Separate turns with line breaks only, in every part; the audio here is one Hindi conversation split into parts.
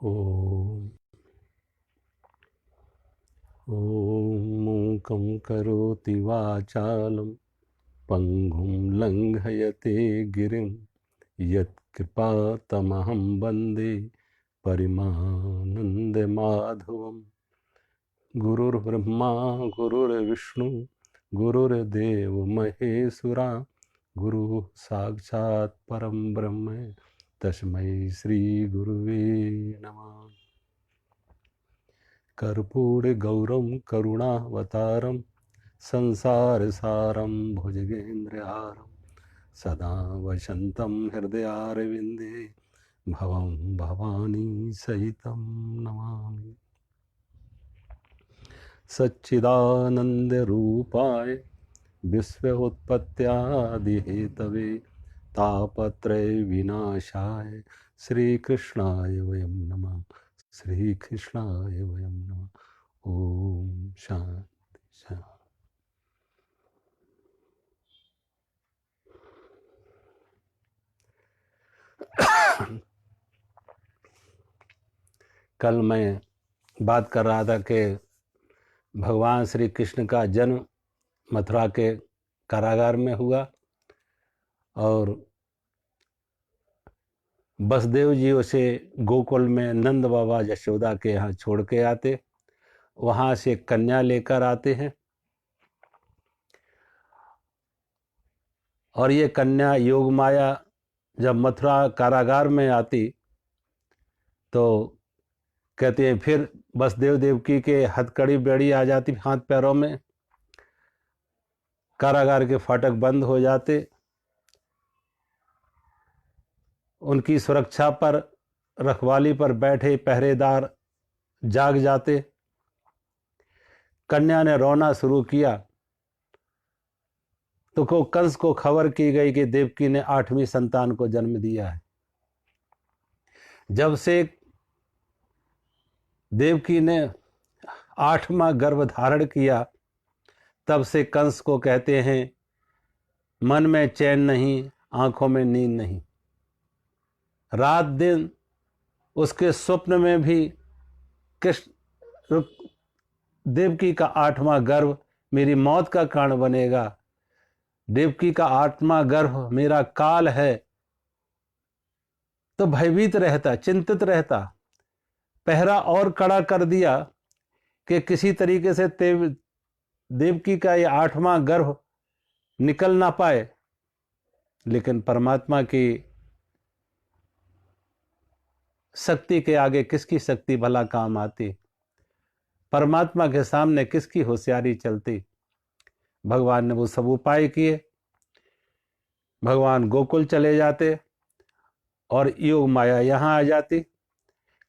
ॐ मूकं करोति वाचालं पङ्गुं लङ्घयते गिरिं यत्कृपातमहं वन्दे परिमानन्दमाधवम्। गुरुर्ब्रह्मा गुरुर्विष्णु गुरुर्देव महेश्वरा गुरुः साक्षात् परं ब्रह्म तस्मै श्री गुरुवे नमः। कर्पूरगौरं करुणावतारं संसारसारं भुजगेन्द्रहारं सदा वसन्तं हृदयारविन्दे भवं भवानी सहितं नमामि। सच्चिदानन्दरूपाय विश्वोत्पत्त्यादिहेतवे तापत्रय विनाशाय श्रीकृष्णाय वयं नमः। श्रीकृष्णाय वयं नमः। ओम शांति शांति। कल मैं बात कर रहा था कि भगवान श्री कृष्ण का जन्म मथुरा के कारागार में हुआ और बसदेव जी उसे गोकुल में नंद बाबा यशोदा के यहाँ छोड़ के आते, वहाँ से कन्या लेकर आते हैं और ये कन्या योग माया जब मथुरा कारागार में आती तो कहते हैं फिर बसदेव देवकी के हथकड़ी बेड़ी आ जाती हाथ पैरों में, कारागार के फाटक बंद हो जाते, उनकी सुरक्षा पर रखवाली पर बैठे पहरेदार जाग जाते। कन्या ने रोना शुरू किया तो कंस को खबर की गई कि देवकी ने 8वीं संतान को जन्म दिया है। जब से देवकी ने 8वां गर्भ धारण किया तब से कंस को कहते हैं मन में चैन नहीं, आंखों में नींद नहीं। रात दिन उसके स्वप्न में भी कृष्ण देवकी का 8वां गर्भ मेरी मौत का कारण बनेगा, देवकी का 8वां गर्भ मेरा काल है। तो भयभीत रहता, चिंतित रहता। पहरा और कड़ा कर दिया कि किसी तरीके से देवकी का ये 8वां गर्भ निकल ना पाए। लेकिन परमात्मा की शक्ति के आगे किसकी शक्ति भला काम आती, परमात्मा के सामने किसकी होशियारी चलती। भगवान ने वो सब उपाय किए। भगवान गोकुल चले जाते और योग माया यहाँ आ जाती।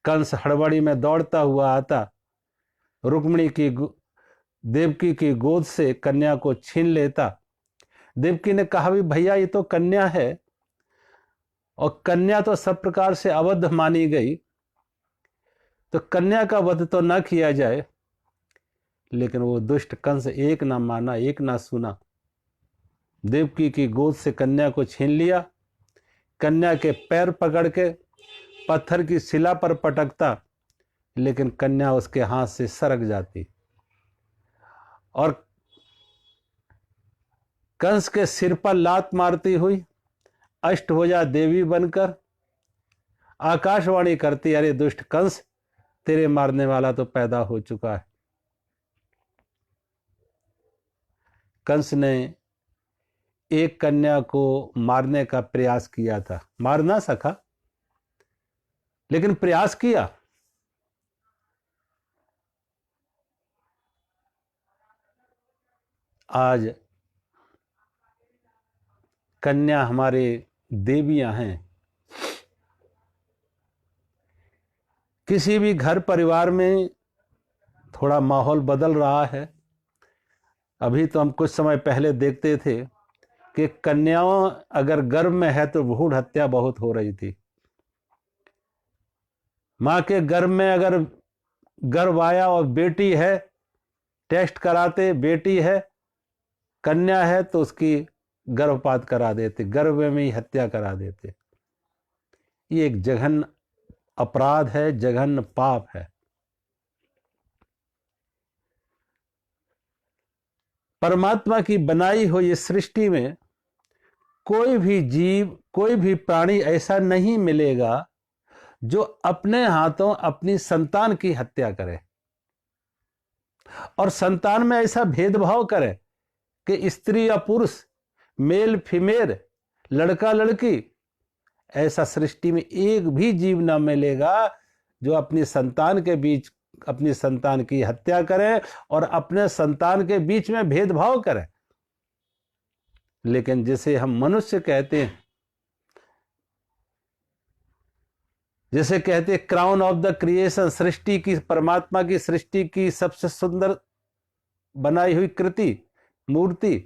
कंस हड़बड़ी में दौड़ता हुआ आता, रुक्मिणी की देवकी की गोद से कन्या को छीन लेता। देवकी ने कहा भी भैया ये तो कन्या है, और कन्या तो सब प्रकार से अवध मानी गई, तो कन्या का वध तो न किया जाए। लेकिन वो दुष्ट कंस एक ना माना, एक ना सुना। देवकी की गोद से कन्या को छीन लिया, कन्या के पैर पकड़ के पत्थर की शिला पर पटकता, लेकिन कन्या उसके हाथ से सरक जाती और कंस के सिर पर लात मारती हुई अष्टभुजा देवी बनकर आकाशवाणी करती, अरे दुष्ट कंस, तेरे मारने वाला तो पैदा हो चुका है। कंस ने एक कन्या को मारने का प्रयास किया था, मार ना सका लेकिन प्रयास किया। आज कन्या हमारे देवियां हैं। किसी भी घर परिवार में थोड़ा माहौल बदल रहा है। अभी तो हम कुछ समय पहले देखते थे कि कन्याओं अगर गर्भ में है तो भ्रूण हत्या बहुत हो रही थी। मां के गर्भ में अगर गर्भ आया और बेटी है, टेस्ट कराते बेटी है, कन्या है तो उसकी गर्भपात करा देते, गर्भ में ही हत्या करा देते। ये एक जघन्य अपराध है, जघन्य पाप है। परमात्मा की बनाई हुई इस सृष्टि में कोई भी जीव, कोई भी प्राणी ऐसा नहीं मिलेगा जो अपने हाथों अपनी संतान की हत्या करे और संतान में ऐसा भेदभाव करे कि स्त्री या पुरुष, मेल फीमेल, लड़का लड़की, ऐसा सृष्टि में एक भी जीव ना मिलेगा जो अपनी संतान के बीच अपनी संतान की हत्या करे और अपने संतान के बीच में भेदभाव करे। लेकिन जिसे हम मनुष्य कहते हैं, जिसे कहते हैं क्राउन ऑफ द क्रिएशन, सृष्टि की, परमात्मा की सृष्टि की सबसे सुंदर बनाई हुई कृति, मूर्ति,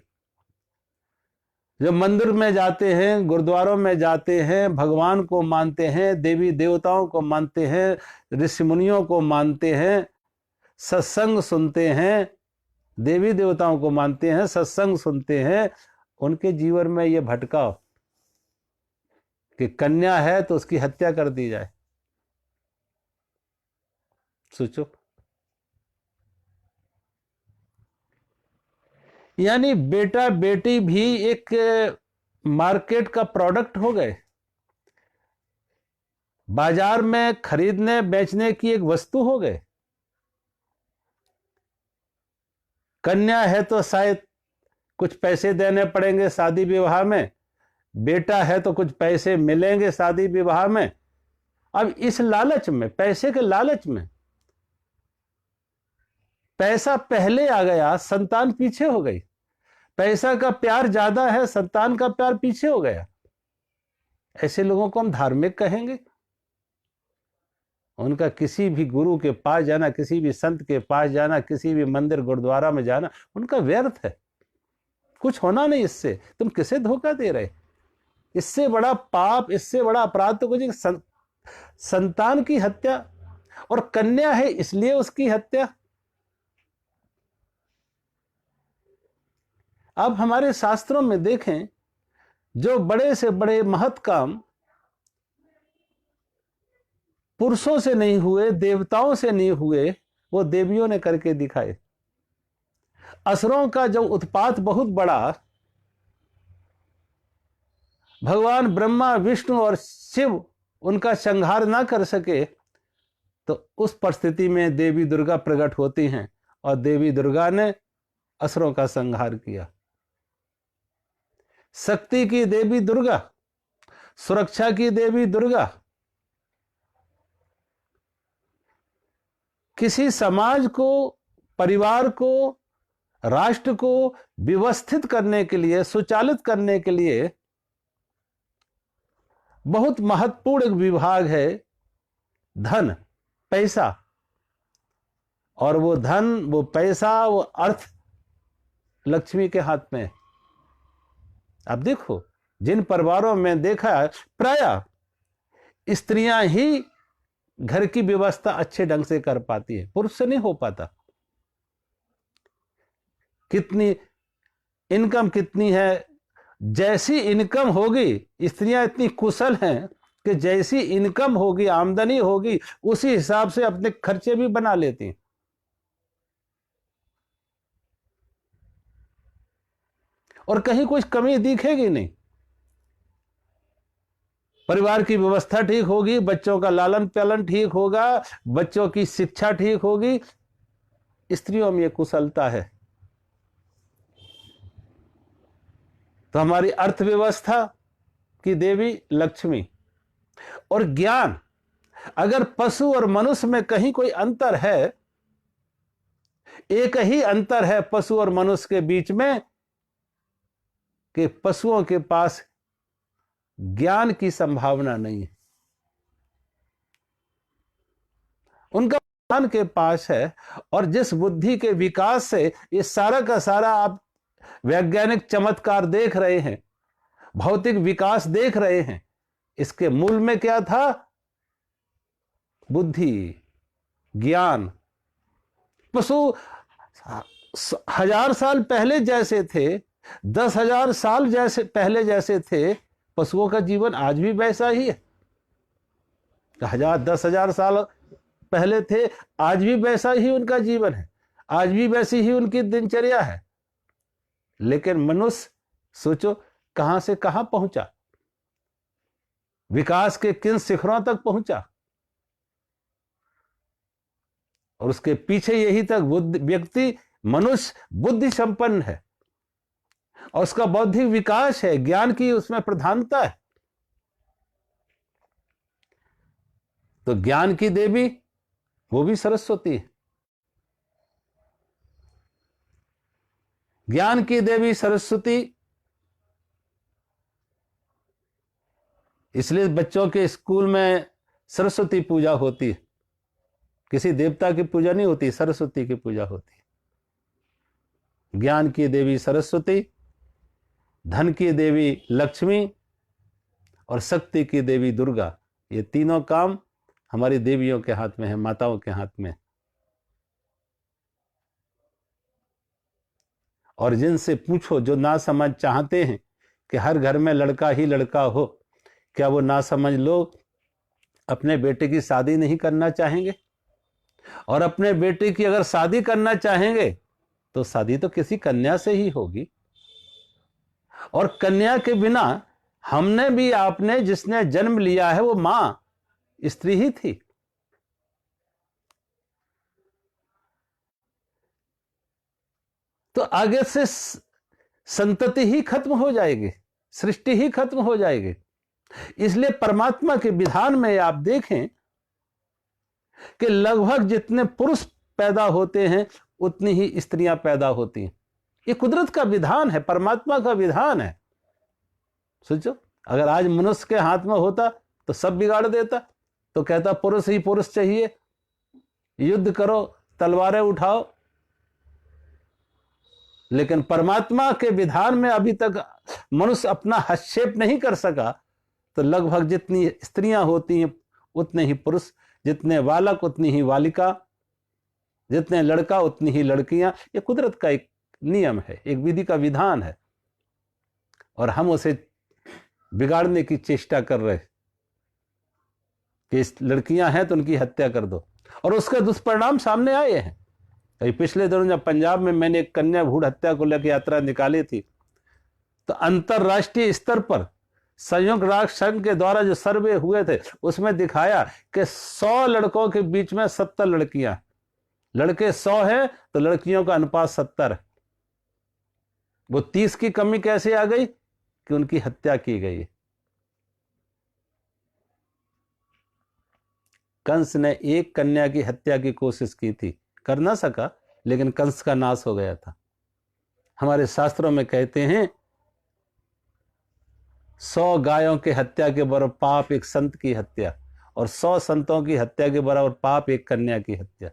जब मंदिर में जाते हैं, गुरुद्वारों में जाते हैं, भगवान को मानते हैं, देवी देवताओं को मानते हैं, ऋषि मुनियों को मानते हैं, सत्संग सुनते हैं, देवी देवताओं को मानते हैं, सत्संग सुनते हैं, उनके जीवन में यह भटकाव कि कन्या है तो उसकी हत्या कर दी जाए। सोचो, यानी बेटा बेटी भी एक मार्केट का प्रोडक्ट हो गए, बाजार में खरीदने बेचने की एक वस्तु हो गए। कन्या है तो शायद कुछ पैसे देने पड़ेंगे शादी विवाह में, बेटा है तो कुछ पैसे मिलेंगे शादी विवाह में। अब इस लालच में, पैसे के लालच में, पैसा पहले आ गया, संतान पीछे हो गई। पैसा का प्यार ज्यादा है, संतान का प्यार पीछे हो गया। ऐसे लोगों को हम धार्मिक कहेंगे? उनका किसी भी गुरु के पास जाना, किसी भी संत के पास जाना, किसी भी मंदिर गुरुद्वारा में जाना उनका व्यर्थ है। कुछ होना नहीं इससे। तुम किसे धोखा दे रहे? इससे बड़ा पाप, इससे बड़ा अपराध तो कुछ। संतान की हत्या, और कन्या है इसलिए उसकी हत्या। अब हमारे शास्त्रों में देखें, जो बड़े से बड़े महत् काम पुरुषों से नहीं हुए, देवताओं से नहीं हुए, वो देवियों ने करके दिखाए। असुरों का जब उत्पात बहुत बड़ा, भगवान ब्रह्मा, विष्णु और शिव उनका संहार ना कर सके, तो उस परिस्थिति में देवी दुर्गा प्रकट होती हैं और देवी दुर्गा ने असुरों का संहार किया। शक्ति की देवी दुर्गा, सुरक्षा की देवी दुर्गा, किसी समाज को, परिवार को, राष्ट्र को व्यवस्थित करने के लिए, सुचालित करने के लिए बहुत महत्वपूर्ण विभाग है धन, पैसा। और वो धन, वो पैसा, वो अर्थ लक्ष्मी के हाथ में है। अब देखो, जिन परिवारों में देखा है, प्रायः स्त्रियां ही घर की व्यवस्था अच्छे ढंग से कर पाती है, पुरुष से नहीं हो पाता। कितनी इनकम कितनी है, जैसी इनकम होगी, स्त्रियां इतनी कुशल हैं कि जैसी इनकम होगी, आमदनी होगी, उसी हिसाब से अपने खर्चे भी बना लेती हैं। और कहीं कुछ कमी दिखेगी नहीं। परिवार की व्यवस्था ठीक होगी, बच्चों का लालन पालन ठीक होगा, बच्चों की शिक्षा ठीक होगी। स्त्रियों में यह कुशलता है। तो हमारी अर्थव्यवस्था की देवी लक्ष्मी। और ज्ञान, अगर पशु और मनुष्य में कहीं कोई अंतर है, एक ही अंतर है पशु और मनुष्य के बीच में, कि पशुओं के पास ज्ञान की संभावना नहीं है, उनका ज्ञान के पास है। और जिस बुद्धि के विकास से ये सारा का सारा आप वैज्ञानिक चमत्कार देख रहे हैं, भौतिक विकास देख रहे हैं, इसके मूल में क्या था? बुद्धि, ज्ञान। पशु 1000 साल पहले जैसे थे, 10,000 साल जैसे पहले जैसे थे, पशुओं का जीवन आज भी वैसा ही है। 1000 10,000 साल पहले थे, आज भी वैसा ही उनका जीवन है, आज भी वैसी ही उनकी दिनचर्या है। लेकिन मनुष्य सोचो कहां से कहां पहुंचा, विकास के किन शिखरों तक पहुंचा, और उसके पीछे यही तक व्यक्ति मनुष्य बुद्धि संपन्न है और उसका बौद्धिक विकास है, ज्ञान की उसमें प्रधानता है। तो ज्ञान की देवी वो भी सरस्वती है, ज्ञान की देवी सरस्वती। इसलिए बच्चों के स्कूल में सरस्वती पूजा होती है, किसी देवता की पूजा नहीं होती, सरस्वती की पूजा होती है। ज्ञान की देवी सरस्वती, धन की देवी लक्ष्मी और शक्ति की देवी दुर्गा, ये तीनों काम हमारी देवियों के हाथ में है, माताओं के हाथ में। और जिनसे पूछो जो ना समझ चाहते हैं कि हर घर में लड़का ही लड़का हो, क्या वो ना समझ लोग अपने बेटे की शादी नहीं करना चाहेंगे? और अपने बेटे की अगर शादी करना चाहेंगे तो शादी तो किसी कन्या से ही होगी, और कन्या के बिना हमने भी, आपने जिसने जन्म लिया है वो मां स्त्री ही थी। तो आगे से संतति ही खत्म हो जाएगी, सृष्टि ही खत्म हो जाएगी। इसलिए परमात्मा के विधान में आप देखें कि लगभग जितने पुरुष पैदा होते हैं उतनी ही स्त्रियां पैदा होती हैं। ये कुदरत का विधान है, परमात्मा का विधान है। सोचो अगर आज मनुष्य के हाथ में होता तो सब बिगाड़ देता, तो कहता पुरुष ही पुरुष चाहिए, युद्ध करो, तलवारें उठाओ। लेकिन परमात्मा के विधान में अभी तक मनुष्य अपना हस्तक्षेप नहीं कर सका, तो लगभग जितनी स्त्रियां होती हैं उतने ही पुरुष, जितने बालक उतनी ही बालिका, जितने लड़का उतनी ही लड़कियां। ये कुदरत का एक नियम है, एक विधि का विधान है, और हम उसे बिगाड़ने की चेष्टा कर रहे कि इस लड़कियां हैं तो उनकी हत्या कर दो, और उसके दुष्परिणाम सामने आए हैं। अभी पिछले दिनों जब पंजाब में मैंने एक कन्या भ्रूण हत्या को लेकर यात्रा निकाली थी, तो अंतरराष्ट्रीय स्तर पर संयुक्त राष्ट्र संघ के द्वारा जो सर्वे हुए थे उसमें दिखाया कि 100 लड़कों के बीच में 70 लड़कियां, लड़के 100 हैं तो लड़कियों का अनुपात 70 है। वो 30 की कमी कैसे आ गई कि उनकी हत्या की गई। कंस ने एक कन्या की हत्या की कोशिश की थी, कर ना सका, लेकिन कंस का नाश हो गया था। हमारे शास्त्रों में कहते हैं 100 गायों की हत्या के बराबर पाप एक संत की हत्या, और 100 संतों की हत्या के बराबर पाप एक कन्या की हत्या।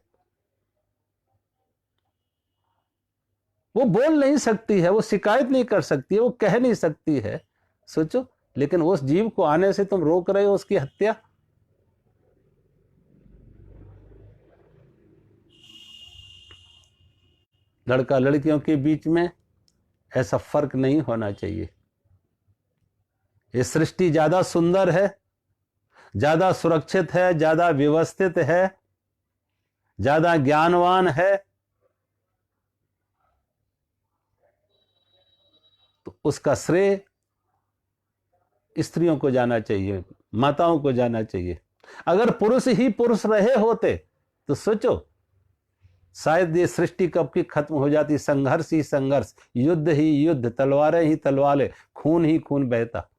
वो बोल नहीं सकती है, वो शिकायत नहीं कर सकती है, वो कह नहीं सकती है, सोचो, लेकिन उस जीव को आने से तुम रोक रहे हो उसकी हत्या। लड़का लड़कियों के बीच में ऐसा फर्क नहीं होना चाहिए। ये सृष्टि ज्यादा सुंदर है, ज्यादा सुरक्षित है, ज्यादा व्यवस्थित है, ज्यादा ज्ञानवान है, तो उसका श्रेय स्त्रियों को जाना चाहिए, माताओं को जाना चाहिए। अगर पुरुष ही पुरुष रहे होते तो सोचो शायद ये सृष्टि कब की खत्म हो जाती। संघर्ष ही संघर्ष, युद्ध ही युद्ध, तलवारें ही तलवारें, खून ही खून बहता।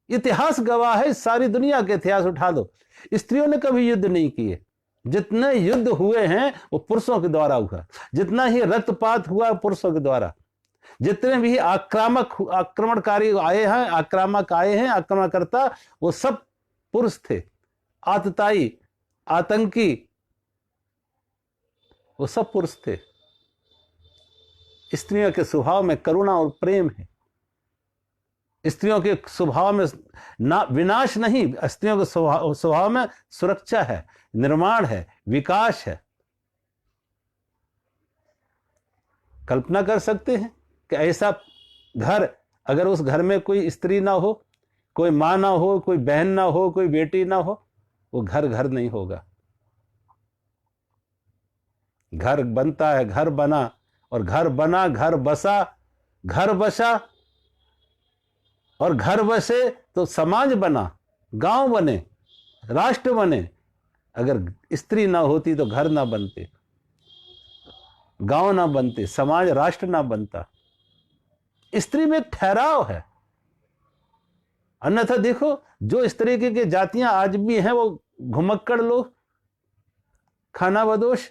इतिहास गवाह है, सारी दुनिया के इतिहास उठा दो, स्त्रियों ने कभी युद्ध नहीं किए। जितने युद्ध हुए हैं वो पुरुषों के द्वारा हुआ, जितना ही रक्तपात हुआ पुरुषों के द्वारा, जितने भी आक्रमणकारी आए हैं, आक्रामक आए हैं, आक्रमणकर्ता, वो सब पुरुष थे। आतताई, आतंकी, वो सब पुरुष थे। स्त्रियों के स्वभाव में करुणा और प्रेम है। स्त्रियों के स्वभाव में ना विनाश नहीं, स्त्रियों के स्वभाव में सुरक्षा है, निर्माण है, विकास है। कल्पना कर सकते हैं कि ऐसा घर, अगर उस घर में कोई स्त्री ना हो, कोई मां ना हो, कोई बहन ना हो, कोई बेटी ना हो, वो घर घर नहीं होगा। घर बनता है, घर बना, और घर बना, घर बसा, घर बसा और घर बसे तो समाज बना, गांव बने, राष्ट्र बने। अगर स्त्री ना होती तो घर ना बनते, गांव ना बनते, समाज राष्ट्र ना बनता। स्त्री में एक ठहराव है। अन्यथा देखो, जो इस तरीके की जातियां आज भी हैं वो घुमक्कड़ लोग, खाना बदोश।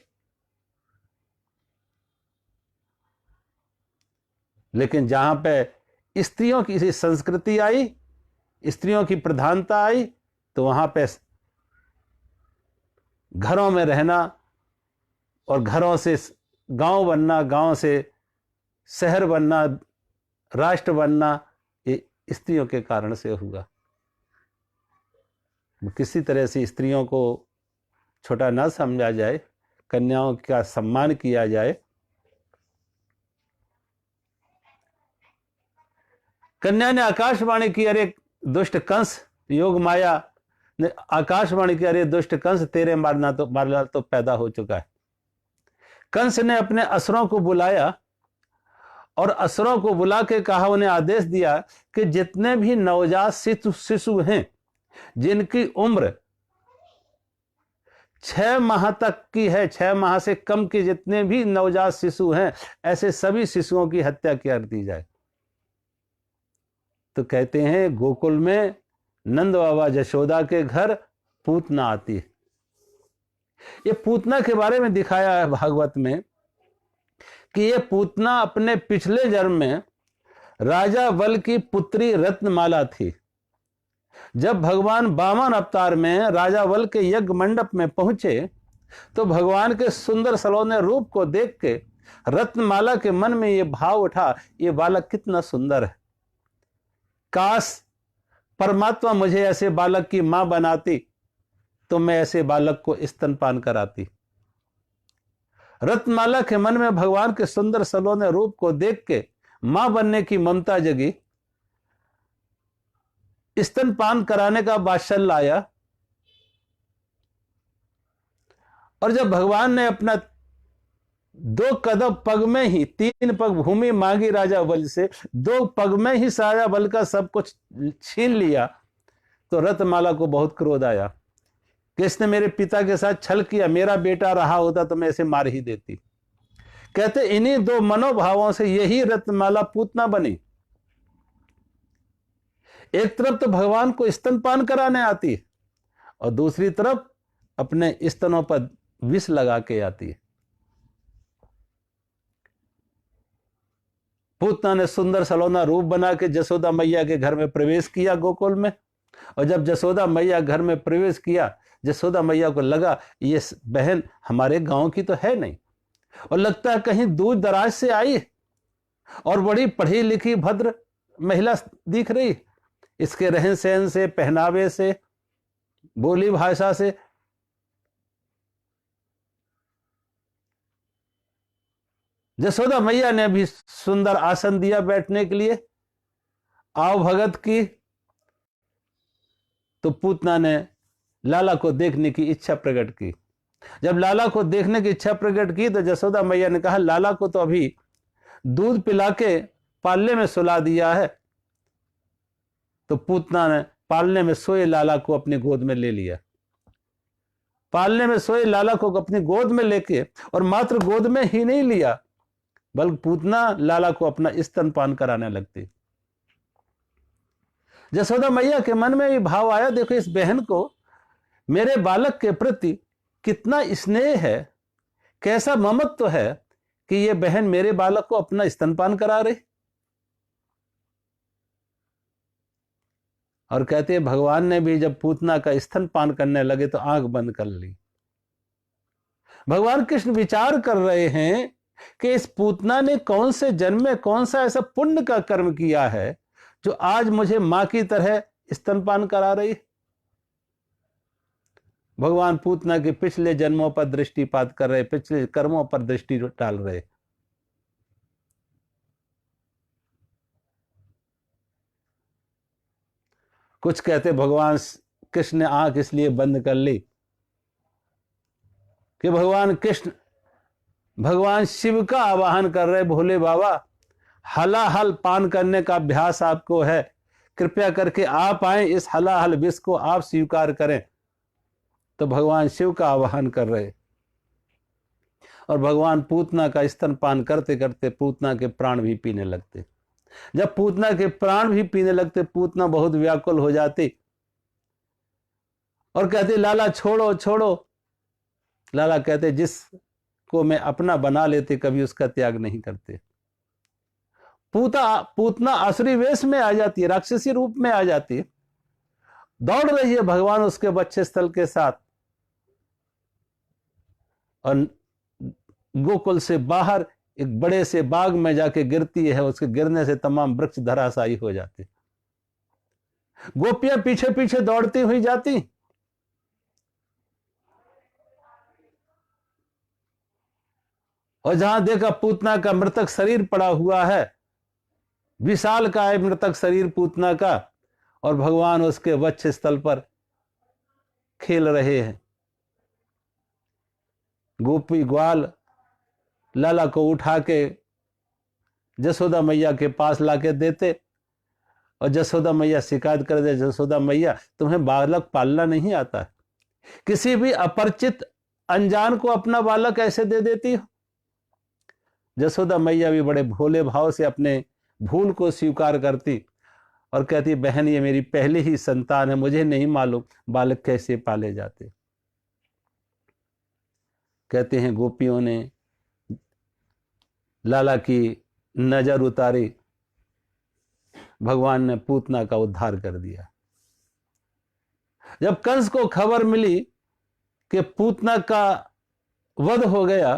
लेकिन जहां पे स्त्रियों की संस्कृति आई, स्त्रियों की प्रधानता आई, तो वहां पे घरों में रहना और घरों से गांव बनना, गांव से शहर बनना, राष्ट्र बनना, ये स्त्रियों के कारण से हुआ। किसी तरह से स्त्रियों को छोटा ना समझा जाए, कन्याओं का सम्मान किया जाए। कन्या ने आकाशवाणी की, अरे दुष्ट कंस, योग माया ने आकाशवाणी की, अरे दुष्ट कंस तेरे मारना तो पैदा हो चुका है। कंस ने अपने असुरों को बुलाया और असुरों को बुला के कहा, उन्हें आदेश दिया कि जितने भी नवजात शिशु हैं, जिनकी उम्र 6 माह तक की है, 6 माह से कम के जितने भी नवजात शिशु हैं, ऐसे सभी शिशुओं की हत्या कर दी जाए। तो कहते हैं गोकुल में नंद बाबा यशोदा के घर पूतना आती है। ये पूतना के बारे में दिखाया है भागवत में कि ये पूतना अपने पिछले जन्म में राजा बल की पुत्री रत्नमाला थी। जब भगवान वामन अवतार में राजा बल के यज्ञ मंडप में पहुंचे तो भगवान के सुंदर सलोने रूप को देख के रत्नमाला के मन में ये भाव उठा, ये बालक कितना सुंदर है, काश परमात्मा मुझे ऐसे बालक की मां बनाती तो मैं ऐसे बालक को स्तनपान कराती। रत्नमाला के मन में भगवान के सुंदर सलोने रूप को देख के मां बनने की ममता जगी। स्तनपान कराने का बादशाह आया और जब भगवान ने अपना 2 कदम पग में ही, 3 पग भूमि मांगी राजा बल से, 2 पग में ही राजा बल का सब कुछ छीन लिया, तो रत्नमाला को बहुत क्रोध आया कि इसने मेरे पिता के साथ छल किया, मेरा बेटा रहा होता तो मैं इसे मार ही देती। कहते इन्हीं 2 मनोभावों से यही रत्नमाला पूतना बनी। एक तरफ तो भगवान को स्तनपान कराने आती है और दूसरी तरफ अपने स्तनों पर विष लगा के आती है। पूतना ने सुंदर सलोना रूप बना के जसोदा मैया के घर में प्रवेश किया गोकुल में, और जब जसोदा मैया घर में प्रवेश किया, जसोदा मैया को लगा ये बहन हमारे गांव की तो है नहीं, और लगता है कहीं दूर दराज से आई और बड़ी पढ़ी लिखी भद्र महिला दिख रही। इसके रहन सहन से, पहनावे से, बोली भाषा से जसोदा मैया ने भी सुंदर आसन दिया बैठने के लिए, आओ भगत की। तो पूतना ने लाला को देखने की इच्छा प्रकट की। जब लाला को देखने की इच्छा प्रकट की तो जसोदा मैया ने कहा, लाला को तो अभी दूध पिला के पालने में सुला दिया है। तो पूतना ने पालने में सोए लाला को अपनी गोद में ले लिया। पालने में सोए लाला को अपनी गोद में लेके, और मात्र गोद में ही नहीं लिया बल्कि पूतना लाला को अपना स्तनपान कराने लगती। जसोदा मैया के मन में भी भाव आया, देखो इस बहन को मेरे बालक के प्रति कितना स्नेह है, कैसा ममत्व है कि ये बहन मेरे बालक को अपना स्तनपान करा रही। और कहते हैं भगवान ने भी जब पूतना का स्तनपान करने लगे तो आंख बंद कर ली। भगवान कृष्ण विचार कर रहे हैं कि इस पूतना ने कौन से जन्म में कौन सा ऐसा पुण्य का कर्म किया है जो आज मुझे मां की तरह स्तनपान करा रही। भगवान पूतना के पिछले जन्मों पर दृष्टिपात कर रहे, पिछले कर्मों पर दृष्टि डाल रहे। कुछ कहते भगवान कृष्ण ने आंख इसलिए बंद कर ली कि भगवान कृष्ण भगवान शिव का आवाहन कर रहे, भोले बाबा हलाहल पान करने का अभ्यास आपको है, कृपया करके आप आए, इस हलाहल विष को आप स्वीकार करें। तो भगवान शिव का आवाहन कर रहे और भगवान पूतना का स्तनपान करते करते पूतना के प्राण भी पीने लगते। जब पूतना के प्राण भी पीने लगते, पूतना बहुत व्याकुल हो जाती और कहते लाला छोड़ो छोड़ो। लाला कहते जिसको मैं अपना बना लेते कभी उसका त्याग नहीं करते। पूतना असुरी वेश में आ जाती है, राक्षसी रूप में आ जाती है, दौड़ रही है भगवान उसके बच्चे स्थल के साथ और गोकुल से बाहर एक बड़े से बाग में जाके गिरती है। उसके गिरने से तमाम वृक्ष धराशायी हो जाते। गोपियां पीछे पीछे दौड़ती हुई जाती और जहां देखा पूतना का मृतक शरीर पड़ा हुआ है, विशाल का है मृतक शरीर पूतना का, और भगवान उसके वक्ष स्थल पर खेल रहे हैं। गोपी ग्वाल लाला को उठा के जसोदा मैया के पास लाके देते और जसोदा मैया शिकायत कर दे, जसोदा मैया तुम्हें बालक पालना नहीं आता है, किसी भी अपरिचित अनजान को अपना बालक ऐसे दे देती हो। जसोदा मैया भी बड़े भोले भाव से अपने भूल को स्वीकार करती और कहती बहन ये मेरी पहली ही संतान है, मुझे नहीं मालूम बालक कैसे पाले जाते। कहते हैं गोपियों ने लाला की नजर उतारी, भगवान ने पूतना का उद्धार कर दिया। जब कंस को खबर मिली कि पूतना का वध हो गया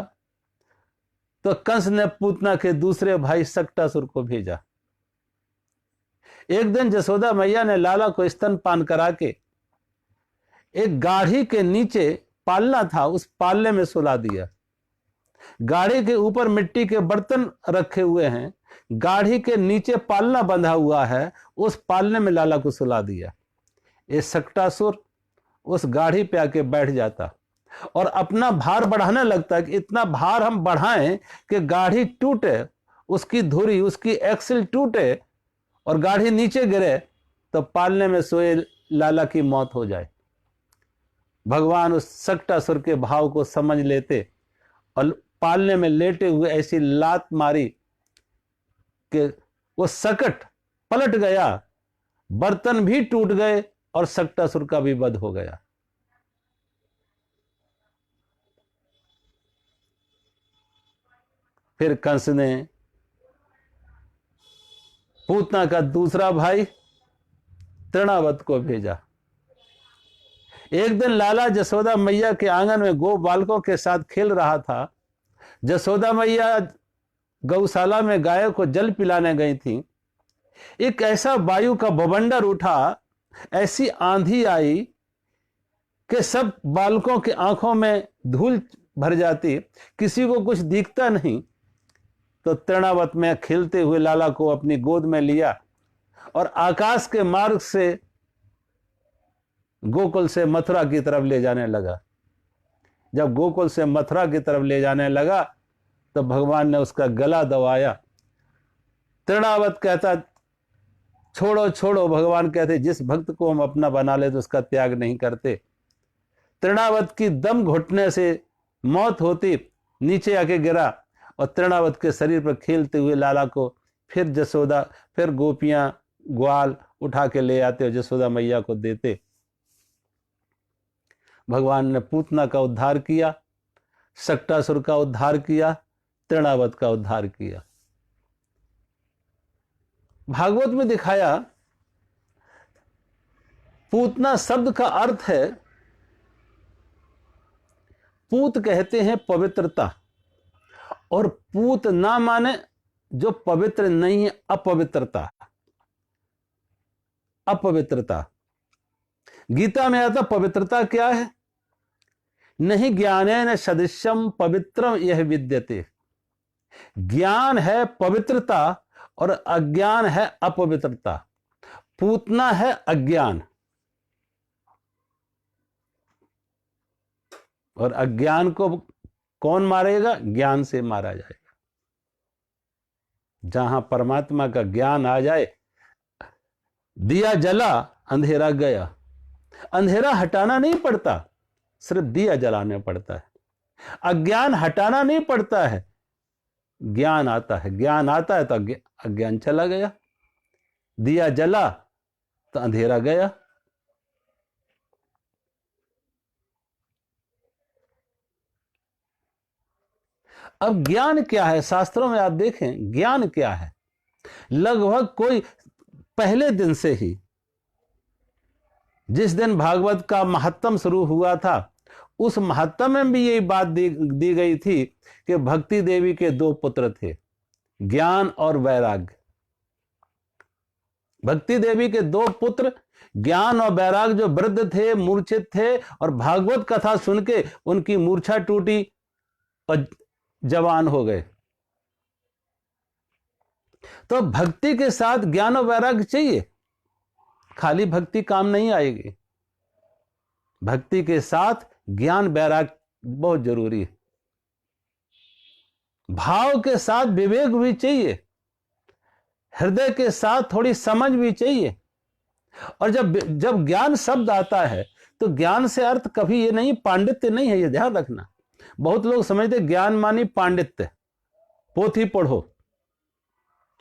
तो कंस ने पूतना के दूसरे भाई सक्टासुर को भेजा। एक दिन जसोदा मैया ने लाला को स्तनपान करा के एक गाढ़ी के नीचे पालना था, उस पालने में सुला दिया। गाढ़ी के ऊपर मिट्टी के बर्तन रखे हुए हैं, गाढ़ी के नीचे पालना बंधा हुआ है, उस पालने में लाला को सुला दिया। ये सक्टासुर उस गाढ़ी पे आके बैठ जाता और अपना भार बढ़ाने लगता कि इतना भार हम बढ़ाएं कि गाढ़ी टूटे, उसकी धुरी उसकी एक्सिल टूटे और गाढ़ी नीचे गिरे तो पालने में सोए लाला की मौत हो जाए। भगवान उस सक्टासुर के भाव को समझ लेते और पालने में लेटे हुए ऐसी लात मारी कि वो सकट पलट गया, बर्तन भी टूट गए और सक्टासुर का भी वध हो गया। फिर कंस ने पूतना का दूसरा भाई तृणावत को भेजा। एक दिन लाला जसोदा मैया के आंगन में गो बालकों के साथ खेल रहा था। जसोदा मैया गौशाला में गायों को जल पिलाने गई थी। एक ऐसा वायु का बवंडर उठा, ऐसी आंधी आई कि सब बालकों की आंखों में धूल भर जाती, किसी को कुछ दिखता नहीं। तो तृणावत में खेलते हुए लाला को अपनी गोद में लिया और आकाश के मार्ग से गोकुल से मथुरा की तरफ ले जाने लगा। जब गोकुल से मथुरा की तरफ ले जाने लगा तो भगवान ने उसका गला दबाया। तृणावत कहता छोड़ो छोड़ो, भगवान कहते जिस भक्त को हम अपना बना ले तो उसका त्याग नहीं करते। तृणावत की दम घुटने से मौत होती, नीचे आके गिरा और तृणावत के शरीर पर खेलते हुए लाला को फिर जसोदा फिर गोपियां ग्वाल उठा के ले आते और जसोदा मैया को देते। भगवान ने पूतना का उद्धार किया, सक्टासुर का उद्धार किया, तृणावत का उद्धार किया। भागवत में दिखाया पूतना शब्द का अर्थ है, पूत कहते हैं पवित्रता, और पूत ना माने जो पवित्र नहीं है, अपवित्रता। अपवित्रता गीता में आता पवित्रता क्या है, नहीं ज्ञानेन सदृशम पवित्रम यह विद्यते। ज्ञान है पवित्रता और अज्ञान है अपवित्रता। पूतना है अज्ञान। और अज्ञान को कौन मारेगा? ज्ञान से मारा जाएगा। जहां परमात्मा का ज्ञान आ जाए, दिया जला अंधेरा गया। अंधेरा हटाना नहीं पड़ता, सिर्फ दिया जलाना पड़ता है। अज्ञान हटाना नहीं पड़ता है, ज्ञान आता है। ज्ञान आता है तो अज्ञान चला गया। दिया जला तो अंधेरा गया। अब ज्ञान क्या है? शास्त्रों में आप देखें ज्ञान क्या है। लगभग कोई पहले दिन से ही, जिस दिन भागवत का महात्म शुरू हुआ था, उस महात्म में भी यही बात दी गई थी कि भक्ति देवी के 2 पुत्र थे, ज्ञान और वैराग्य। भक्ति देवी के 2 पुत्र ज्ञान और वैराग्य जो वृद्ध थे, मूर्छित थे, और भागवत कथा सुन के उनकी मूर्छा टूटी और जवान हो गए। तो भक्ति के साथ ज्ञान और वैराग्य चाहिए। खाली भक्ति काम नहीं आएगी, भक्ति के साथ ज्ञान वैराग्य बहुत जरूरी है। भाव के साथ विवेक भी चाहिए, हृदय के साथ थोड़ी समझ भी चाहिए। और जब ज्ञान शब्द आता है तो ज्ञान से अर्थ कभी ये नहीं पांडित्य नहीं है, ये ध्यान रखना। बहुत लोग समझते ज्ञान मानी पांडित्य, पोथी पढ़ो,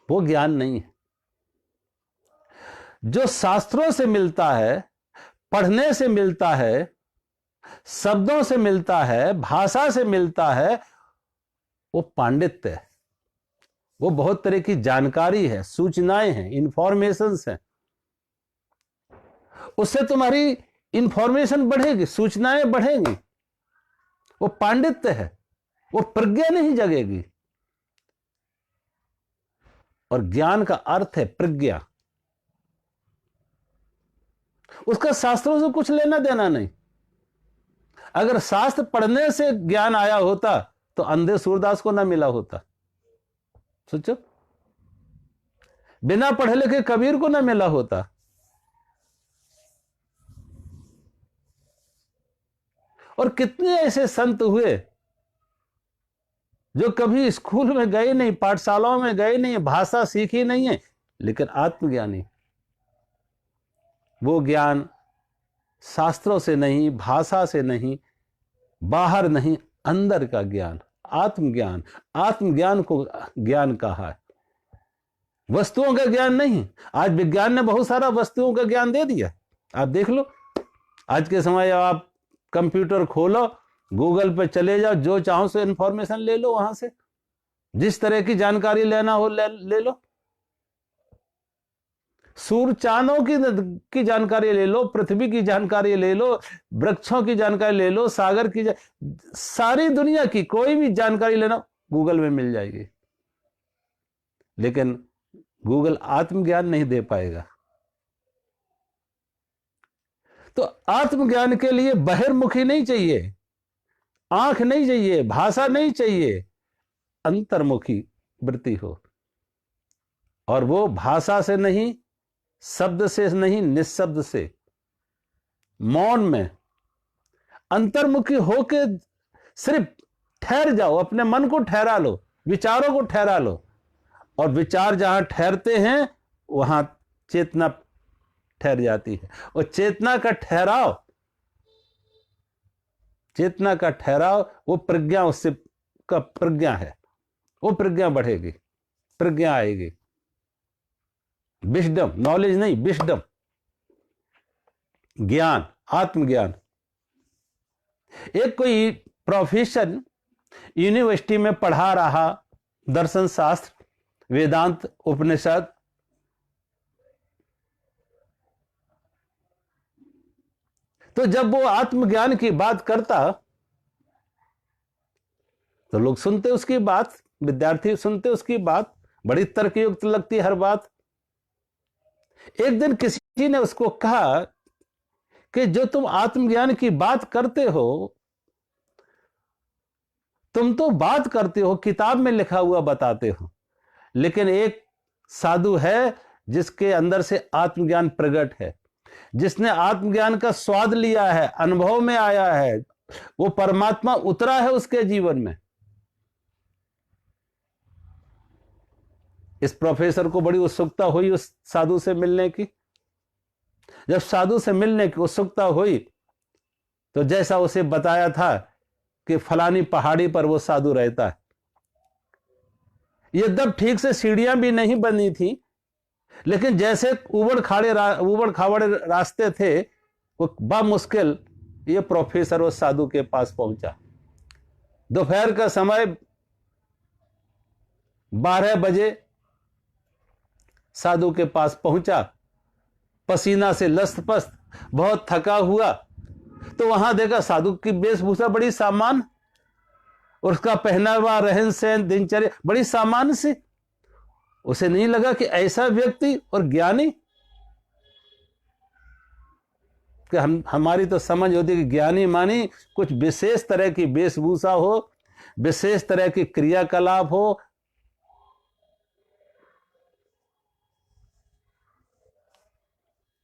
वो ज्ञान नहीं है। जो शास्त्रों से मिलता है, पढ़ने से मिलता है, शब्दों से मिलता है, भाषा से मिलता है, वो पांडित्य है। वो बहुत तरह की जानकारी है, सूचनाएं हैं, इंफॉर्मेशंस हैं। उससे तुम्हारी इंफॉर्मेशन बढ़ेगी, सूचनाएं बढ़ेंगी। वो पांडित्य है, वो प्रज्ञा नहीं जगेगी। और ज्ञान का अर्थ है प्रज्ञा। उसका शास्त्रों से कुछ लेना देना नहीं। अगर शास्त्र पढ़ने से ज्ञान आया होता तो अंधे सूरदास को ना मिला होता। सोचो, बिना पढ़े लिखे कबीर को ना मिला होता। और कितने ऐसे संत हुए जो कभी स्कूल में गए नहीं, पाठशालाओं में गए नहीं, भाषा सीखी नहीं है, लेकिन आत्मज्ञानी। वो ज्ञान शास्त्रों से नहीं, भाषा से नहीं, बाहर नहीं, अंदर का ज्ञान, आत्मज्ञान। आत्मज्ञान को ज्ञान कहा है, वस्तुओं का ज्ञान नहीं। आज विज्ञान ने बहुत सारा वस्तुओं का ज्ञान दे दिया। आप देख लो, आज के समय आप कंप्यूटर खोलो, गूगल पे चले जाओ, जो चाहो से इंफॉर्मेशन ले लो, वहां से जिस तरह की जानकारी लेना हो ले लो। सूर्य चांदों की जानकारी ले लो, पृथ्वी की जानकारी ले लो, वृक्षों की जानकारी ले लो, सागर की सारी दुनिया की कोई भी जानकारी लेना गूगल में मिल जाएगी। लेकिन गूगल आत्मज्ञान नहीं दे पाएगा। तो आत्मज्ञान के लिए बहिर्मुखी नहीं चाहिए, आंख नहीं चाहिए, भाषा नहीं चाहिए, अंतर्मुखी वृत्ति हो। और वो भाषा से नहीं, शब्द से नहीं, निशब्द से, मौन में अंतर्मुखी होके सिर्फ ठहर जाओ, अपने मन को ठहरा लो, विचारों को ठहरा लो। और विचार जहां ठहरते हैं वहां चेतना ठहर जाती है। और चेतना का ठहराव वो प्रज्ञा, उससे का प्रज्ञा है, वो प्रज्ञा बढ़ेगी, प्रज्ञा आएगी। विजडम, नॉलेज नहीं, विजडम, ज्ञान, आत्मज्ञान। एक कोई प्रोफेसर यूनिवर्सिटी में पढ़ा रहा दर्शन शास्त्र, वेदांत, उपनिषद, तो जब वो आत्मज्ञान की बात करता तो लोग सुनते उसकी बात, विद्यार्थी सुनते उसकी बात, बड़ी तर्कयुक्त लगती हर बात। एक दिन किसी ने उसको कहा कि जो तुम आत्मज्ञान की बात करते हो, तुम तो बात करते हो, किताब में लिखा हुआ बताते हो, लेकिन एक साधु है जिसके अंदर से आत्मज्ञान प्रकट है, जिसने आत्मज्ञान का स्वाद लिया है, अनुभव में आया है, वो परमात्मा उतरा है उसके जीवन में। इस प्रोफेसर को बड़ी उत्सुकता हुई उस साधु से मिलने की। जब साधु से मिलने की उत्सुकता हुई तो जैसा उसे बताया था कि फलानी पहाड़ी पर वो साधु रहता है, ये तब ठीक से सीढ़ियां भी नहीं बनी थी, लेकिन जैसे उबड़ खाबड़ रास्ते थे, वो बामुश्किल ये प्रोफेसर उस साधु के पास पहुंचा। दोपहर का समय 12 बजे साधु के पास पहुंचा, पसीना से लथपथ, बहुत थका हुआ। तो वहां देखा साधु की वेशभूषा बड़ी सामान्य, उसका पहनावा, रहन सहन, दिनचर्या बड़ी सामान्य सी। उसे नहीं लगा कि ऐसा व्यक्ति और ज्ञानी, कि हमारी तो समझ होती कि ज्ञानी मानी कुछ विशेष तरह की वेशभूषा हो, विशेष तरह की क्रियाकलाप हो।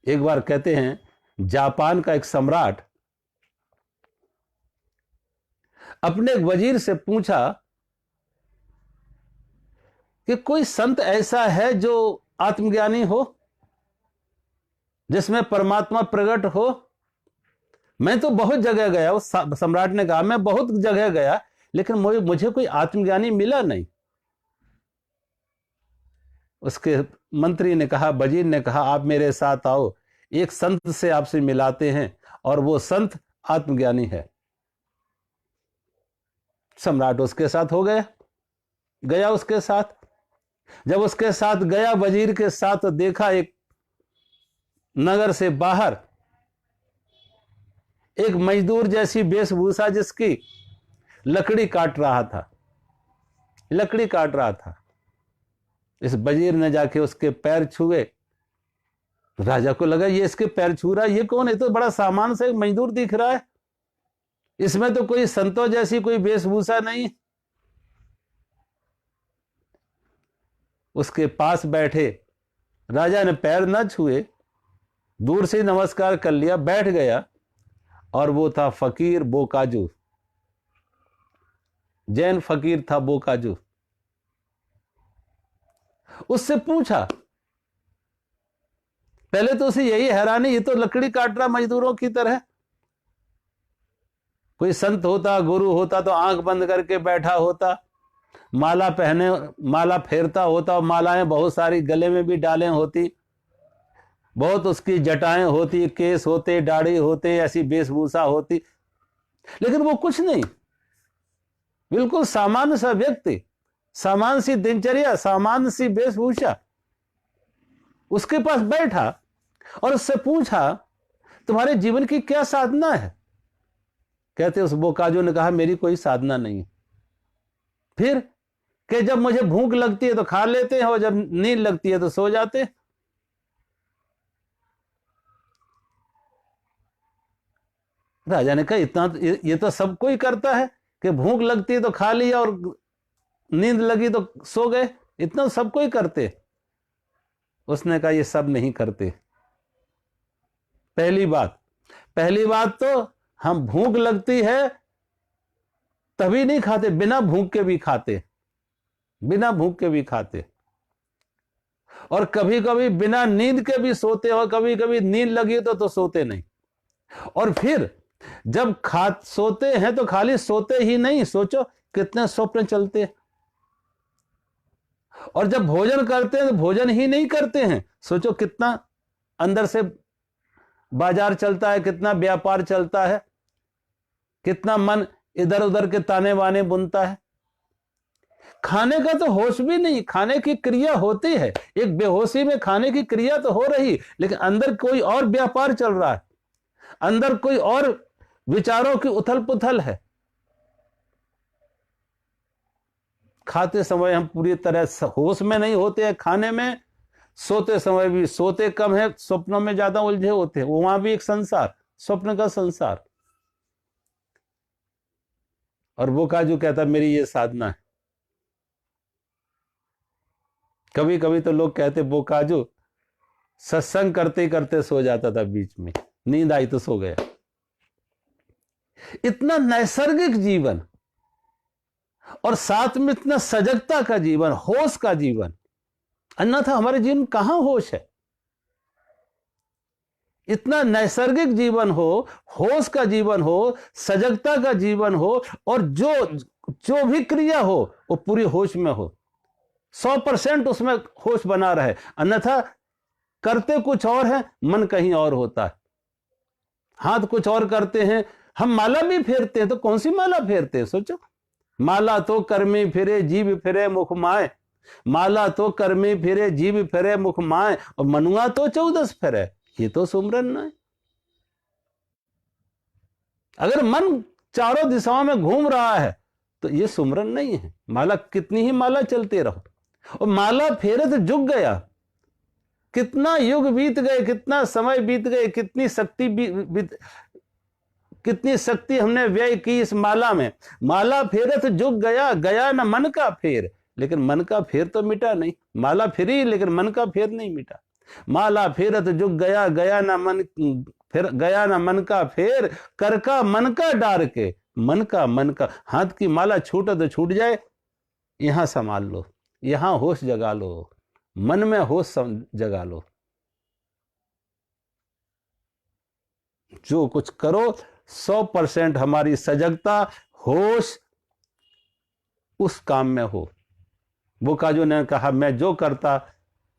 एक बार कहते हैं जापान का एक सम्राट अपने वजीर से पूछा कि कोई संत ऐसा है जो आत्मज्ञानी हो, जिसमें परमात्मा प्रकट हो। मैं तो बहुत जगह गया, उस सम्राट ने कहा, मैं बहुत जगह गया, लेकिन मुझे कोई आत्मज्ञानी मिला नहीं। उसके मंत्री ने कहा, वजीर ने कहा, आप मेरे साथ आओ, एक संत से आपसे मिलाते हैं, और वो संत आत्मज्ञानी है। सम्राट उसके साथ हो गया उसके साथ। जब उसके साथ गया वजीर के साथ, तो देखा एक नगर से बाहर एक मजदूर जैसी वेशभूषा, जिसकी लकड़ी काट रहा था। इस वजीर ने जाके उसके पैर छुए। राजा को लगा ये इसके पैर छू रहा है, ये कौन है? तो बड़ा सामान्य से मजदूर दिख रहा है, इसमें तो कोई संतों जैसी कोई वेशभूषा नहीं। उसके पास बैठे राजा ने पैर न छुए, दूर से नमस्कार कर लिया, बैठ गया। और वो था फकीर बोकाजू, जैन फकीर था बोकाजू। उससे पूछा, पहले तो उसे यही हैरानी, ये तो लकड़ी काट रहा मजदूरों की तरह। कोई संत होता, गुरु होता तो आंख बंद करके बैठा होता, माला फेरता होता, और मालाएं बहुत सारी गले में भी डालें होती, बहुत उसकी जटाएं होती, केस होते, दाढ़ी होते, ऐसी वेशभूषा होती। लेकिन वो कुछ नहीं, बिल्कुल सामान्य सा व्यक्ति, सामान्य सी दिनचर्या, सामान्य सी वेशभूषा। उसके पास बैठा और उससे पूछा, तुम्हारे जीवन की क्या साधना है? कहते उस बोकाजू ने कहा, मेरी कोई साधना नहीं। फिर कि जब मुझे भूख लगती है तो खा लेते हैं, और जब नींद लगती है तो सो जाते हैं। राजा ने कहा, इतना ये तो सब कोई करता है कि भूख लगती है तो खा लिया और नींद लगी तो सो गए, इतना सब कोई करते। उसने कहा, ये सब नहीं करते। पहली बात तो हम भूख लगती है तभी नहीं खाते, बिना भूख के भी खाते, और कभी कभी बिना नींद के भी सोते, और कभी कभी नींद लगी तो सोते नहीं। और फिर जब सोते हैं तो खाली सोते ही नहीं, सोचो कितने स्वप्न चलते हैं। और जब भोजन करते हैं तो भोजन ही नहीं करते हैं, सोचो कितना अंदर से बाजार चलता है, कितना व्यापार चलता है, कितना मन इधर उधर के ताने बाने बुनता है। खाने का तो होश भी नहीं, खाने की क्रिया होती है, एक बेहोशी में खाने की क्रिया तो हो रही, लेकिन अंदर कोई और व्यापार चल रहा है, अंदर कोई और विचारों की उथल पुथल है। खाते समय हम पूरी तरह होश में नहीं होते हैं, खाने में, सोते समय भी सोते कम है, स्वप्नों में ज्यादा उलझे होते हैं। वहां भी एक संसार, स्वप्न का संसार। और बोकाजू कहता, मेरी ये साधना है। कभी कभी तो लोग कहते, बोकाजू सत्संग करते करते सो जाता था, बीच में नींद आई तो सो गया। इतना नैसर्गिक जीवन और साथ में इतना सजगता का जीवन, होश का जीवन। अन्यथा हमारे जीवन कहां होश है? इतना नैसर्गिक जीवन हो, होश का जीवन हो, सजगता का जीवन हो, और जो जो भी क्रिया हो वो पूरी होश में हो, 100% उसमें होश बना रहे। अन्यथा करते कुछ और है, मन कहीं और होता है, हाथ कुछ और करते हैं। हम माला भी फेरते हैं तो कौन सी माला फेरते हैं? सोचो, माला तो कर्मी फिरे जीव फिरे मुख माए, माला तो कर्मी फिरे जीव फिरे मुख माए, और मनुआ तो 14 फिरे। ये तो सुमरन न है। अगर मन चारों दिशाओं में घूम रहा है तो ये सुमरन नहीं है। माला कितनी ही माला चलते रहो, और माला फेरे तो जुग गया। कितना युग बीत गए, कितना समय बीत गए, कितनी शक्ति हमने व्यय की इस माला में। माला फेरे तो जुग गया, गया ना मन का फेर, लेकिन मन का फेर तो मिटा नहीं। माला फिरी लेकिन मन का फेर नहीं मिटा। माला फेरत जुग गया, गया ना मन, फिर गया ना मन का फेर, कर का मन का डार के, मन का। हाथ की माला छूटे तो छूट जाए, यहां संभाल लो, यहां होश जगा लो, मन में होश जगा लो। जो कुछ करो 100% हमारी सजगता, होश उस काम में हो। बुकाजो ने कहा, मैं जो करता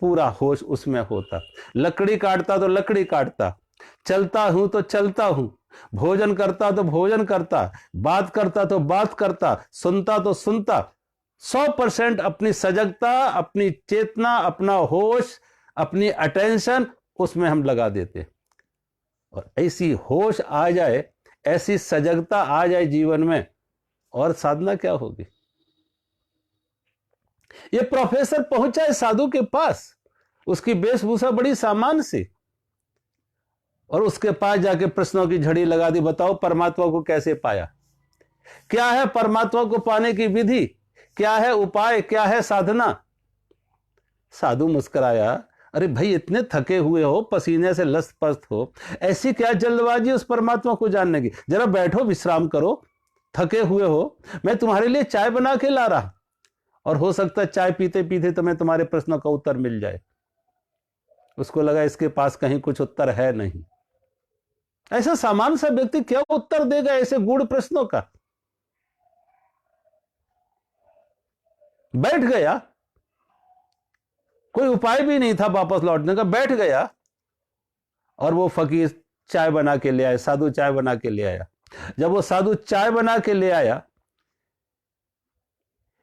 पूरा होश उसमें होता। लकड़ी काटता तो लकड़ी काटता, चलता हूं तो चलता हूं, भोजन करता तो भोजन करता, बात करता तो बात करता, सुनता तो सुनता। 100% अपनी सजगता, अपनी चेतना, अपना होश, अपनी अटेंशन उसमें हम लगा देते। और ऐसी होश आ जाए, ऐसी सजगता आ जाए जीवन में, और साधना क्या होगी? ये प्रोफेसर पहुंचा है साधु के पास, उसकी वेशभूषा बड़ी सामान्य सी, और उसके पास जाके प्रश्नों की झड़ी लगा दी, बताओ परमात्मा को कैसे पाया, क्या है परमात्मा को पाने की विधि, क्या है उपाय, क्या है साधना? साधु मुस्कुराया, अरे भाई इतने थके हुए हो, पसीने से लथपथ हो, ऐसी क्या जल्दबाजी उस परमात्मा को जानने की? जरा बैठो, विश्राम करो, थके हुए हो, मैं तुम्हारे लिए चाय बना के ला रहा, और हो सकता है चाय पीते पीते तुम्हें तुम्हारे प्रश्नों का उत्तर मिल जाए। उसको लगा इसके पास कहीं कुछ उत्तर है नहीं। ऐसा सामान्य सा व्यक्ति क्या उत्तर देगा ऐसे गूढ़ प्रश्नों का? बैठ गया, कोई उपाय भी नहीं था वापस लौटने का, बैठ गया, और वो फकीर चाय बना के ले आया, साधु चाय बना के ले आया। जब वो साधु चाय बना के ले आया,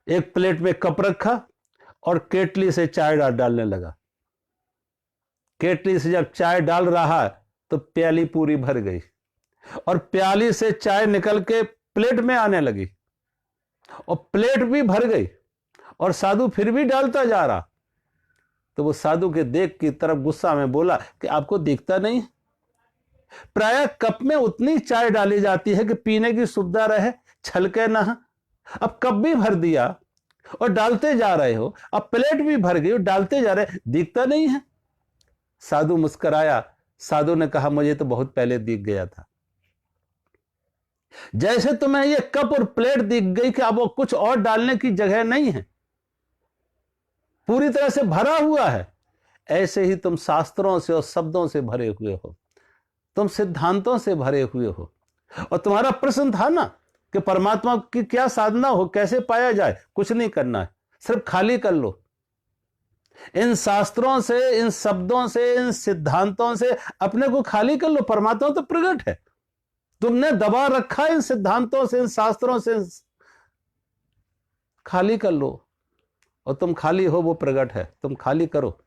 एक प्लेट में कप रखा और केटली से चाय डालने लगा। केटली से जब चाय डाल रहा तो प्याली पूरी भर गई, और प्याली से चाय निकल के प्लेट में आने लगी, और प्लेट भी भर गई, और साधु फिर भी डालता जा रहा। तो वो साधु के देख की तरफ गुस्सा में बोला कि आपको दिखता नहीं, प्रायः कप में उतनी चाय डाली जाती है कि पीने की सुविधा रहे, छलके ना। अब कप भी भर दिया और डालते जा रहे हो, अब प्लेट भी भर गई और डालते जा रहे, दिखता नहीं है। साधु मुस्कुराया। साधु ने कहा, मुझे तो बहुत पहले दिख गया था। जैसे तुम्हें ये कप और प्लेट दिख गई कि अब वो कुछ और डालने की जगह नहीं है, पूरी तरह से भरा हुआ है, ऐसे ही तुम शास्त्रों से और शब्दों से भरे हुए हो, तुम सिद्धांतों से भरे हुए हो। और तुम्हारा प्रश्न था ना कि परमात्मा की क्या साधना हो, कैसे पाया जाए? कुछ नहीं करना है, सिर्फ खाली कर लो। इन शास्त्रों से, इन शब्दों से, इन सिद्धांतों से अपने को खाली कर लो। परमात्मा तो प्रकट है, तुमने दबा रखा इन सिद्धांतों से, इन शास्त्रों से। खाली कर लो, और तुम खाली हो, वो प्रकट है, तुम खाली करो।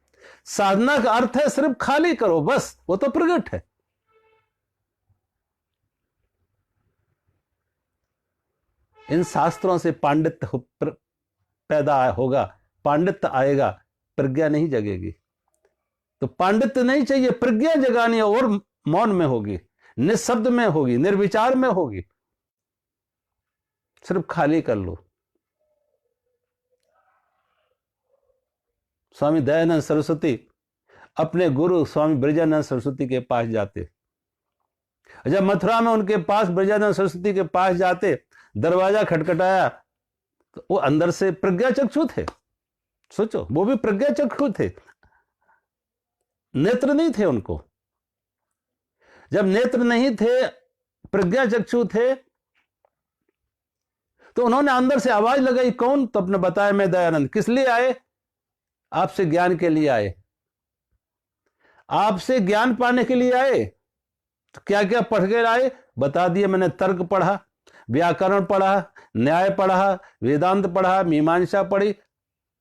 साधना का अर्थ है सिर्फ खाली करो, बस, वो तो प्रकट है। इन शास्त्रों से पांडित्य पैदा होगा, पांडित्य आएगा, प्रज्ञा नहीं जगेगी। तो पांडित्य नहीं चाहिए, प्रज्ञा जगानी है, और मौन में होगी, निशब्द में होगी, निर्विचार में होगी। सिर्फ खाली कर लो। स्वामी दयानंद सरस्वती अपने गुरु स्वामी ब्रजानंद सरस्वती के पास जाते, जब मथुरा में उनके पास ब्रजानंद सरस्वती के पास जाते, दरवाजा खटखटाया तो वो अंदर से प्रज्ञाचक्षु थे। सोचो, वो भी प्रज्ञाचक्षु थे, नेत्र नहीं थे उनको। जब नेत्र नहीं थे, प्रज्ञाचक्षु थे, तो उन्होंने अंदर से आवाज लगाई, कौन? तो अपने बताया, मैं दयानंद। किस लिए आए? आपसे ज्ञान के लिए आए, आपसे ज्ञान पाने के लिए आए। तो क्या क्या पढ़ के आए? बता दिए, मैंने तर्क पढ़ा, व्याकरण पढ़ा, न्याय पढ़ा, वेदांत पढ़ा, मीमांसा पढ़ी,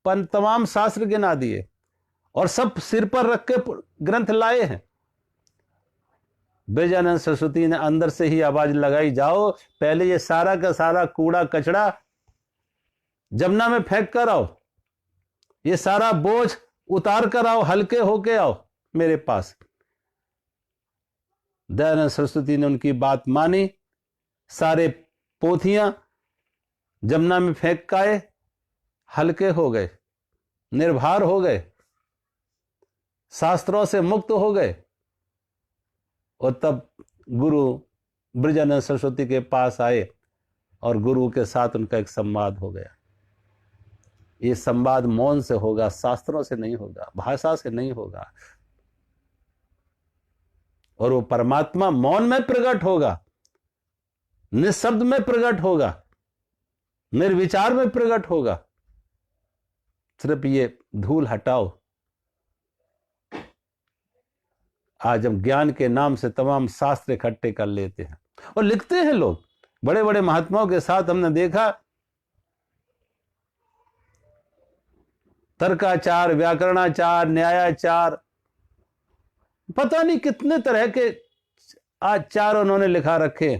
तमाम शास्त्र गिना दिए और सब सिर पर रख के ग्रंथ लाए हैं। ब्रजानंद सरस्वती ने अंदर से ही आवाज लगाई, जाओ पहले ये सारा का सारा कूड़ा कचरा जमुना में फेंक कर आओ, ये सारा बोझ उतार कर आओ, हल्के होके आओ मेरे पास। दयानंद सरस्वती ने उनकी बात मानी, सारे पोथियां जमुना में फेंक के आए, हल्के हो गए, निर्भर हो गए, शास्त्रों से मुक्त हो गए। और तब गुरु ब्रजानंद सरस्वती के पास आए और गुरु के साथ उनका एक संवाद हो गया। ये संवाद मौन से होगा, शास्त्रों से नहीं होगा, भाषा से नहीं होगा। और वो परमात्मा मौन में प्रकट होगा, निशब्द में प्रकट होगा, निर्विचार में प्रकट होगा। सिर्फ ये धूल हटाओ। आज हम ज्ञान के नाम से तमाम शास्त्र इकट्ठे कर लेते हैं और लिखते हैं लोग। बड़े बड़े महात्माओं के साथ हमने देखा, तर्काचार, व्याकरणाचार, न्यायाचार, पता नहीं कितने तरह के आचार उन्होंने लिखा रखे।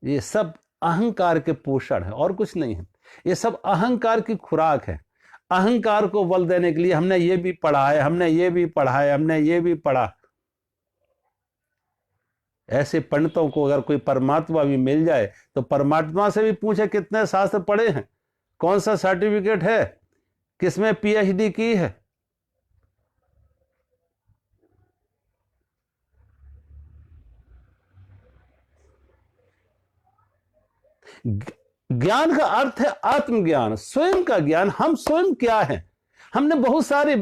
ये सब अहंकार के पोषण है और कुछ नहीं है। ये सब अहंकार की खुराक है। अहंकार को बल देने के लिए हमने ये भी पढ़ा है, हमने ये भी पढ़ा है, हमने ये भी पढ़ा। ऐसे पंडितों को अगर कोई परमात्मा भी मिल जाए तो परमात्मा से भी पूछे कितने शास्त्र पढ़े हैं, कौन सा सर्टिफिकेट है, किसमें पीएचडी की है। ज्ञान का अर्थ है आत्मज्ञान, स्वयं का ज्ञान। हम स्वयं क्या हैं? हमने बहुत सारे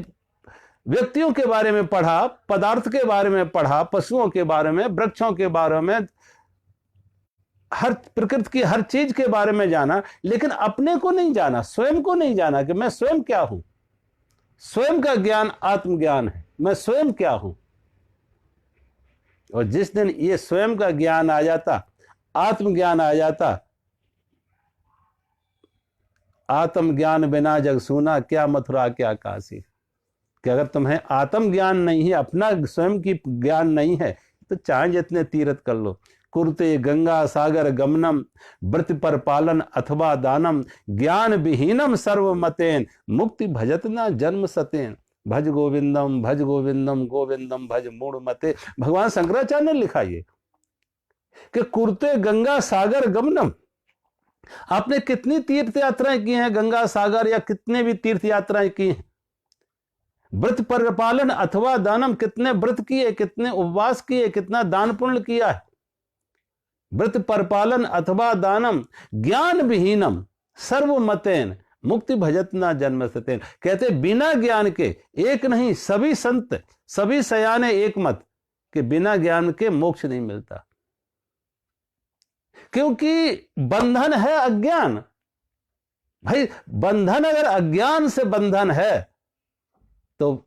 व्यक्तियों के बारे में पढ़ा, पदार्थ के बारे में पढ़ा, पशुओं के बारे में, वृक्षों के बारे में, हर प्रकृति की हर चीज के बारे में जाना, लेकिन अपने को नहीं जाना, स्वयं को नहीं जाना कि मैं स्वयं क्या हूं। स्वयं का ज्ञान आत्मज्ञान है, मैं स्वयं क्या हूं। और जिस दिन ये स्वयं का ज्ञान आ जाता, आत्मज्ञान आ जाता, आत्मज्ञान बिना जग सूना, क्या मथुरा क्या काशी। कि अगर तुम्हें आत्मज्ञान नहीं है, अपना स्वयं की ज्ञान नहीं है, तो चाहे जितने तीर्थ कर लो। कुरुते गंगा सागर गमनम, व्रत पर पालन अथवा दानम, ज्ञान विहीनम सर्वमतेन, मुक्ति भजत न जन्म सतेन। भज गोविंदम भज गोविंदम, गोविंदम भज मूढ़ मते। भगवान शंकराचार्य ने लिखा ये कि कुरुते गंगा सागर गमनम। आपने कितनी तीर्थ यात्राएं की हैं, गंगा सागर या कितने भी तीर्थ यात्राएं की हैं। व्रत पर पालन अथवा दानम, कितने व्रत किए, कितने उपवास किए, कितना दान पुण्य किया है। व्रत पर पालन अथवा दानम, ज्ञान विहीनम सर्वमतेन, मुक्ति भजत न जन्म सतेन। कहते बिना ज्ञान के एक नहीं, सभी संत सभी सयाने एक मत कि बिना ज्ञान के मोक्ष नहीं मिलता। क्योंकि बंधन है अज्ञान। भाई बंधन अगर अज्ञान से बंधन है तो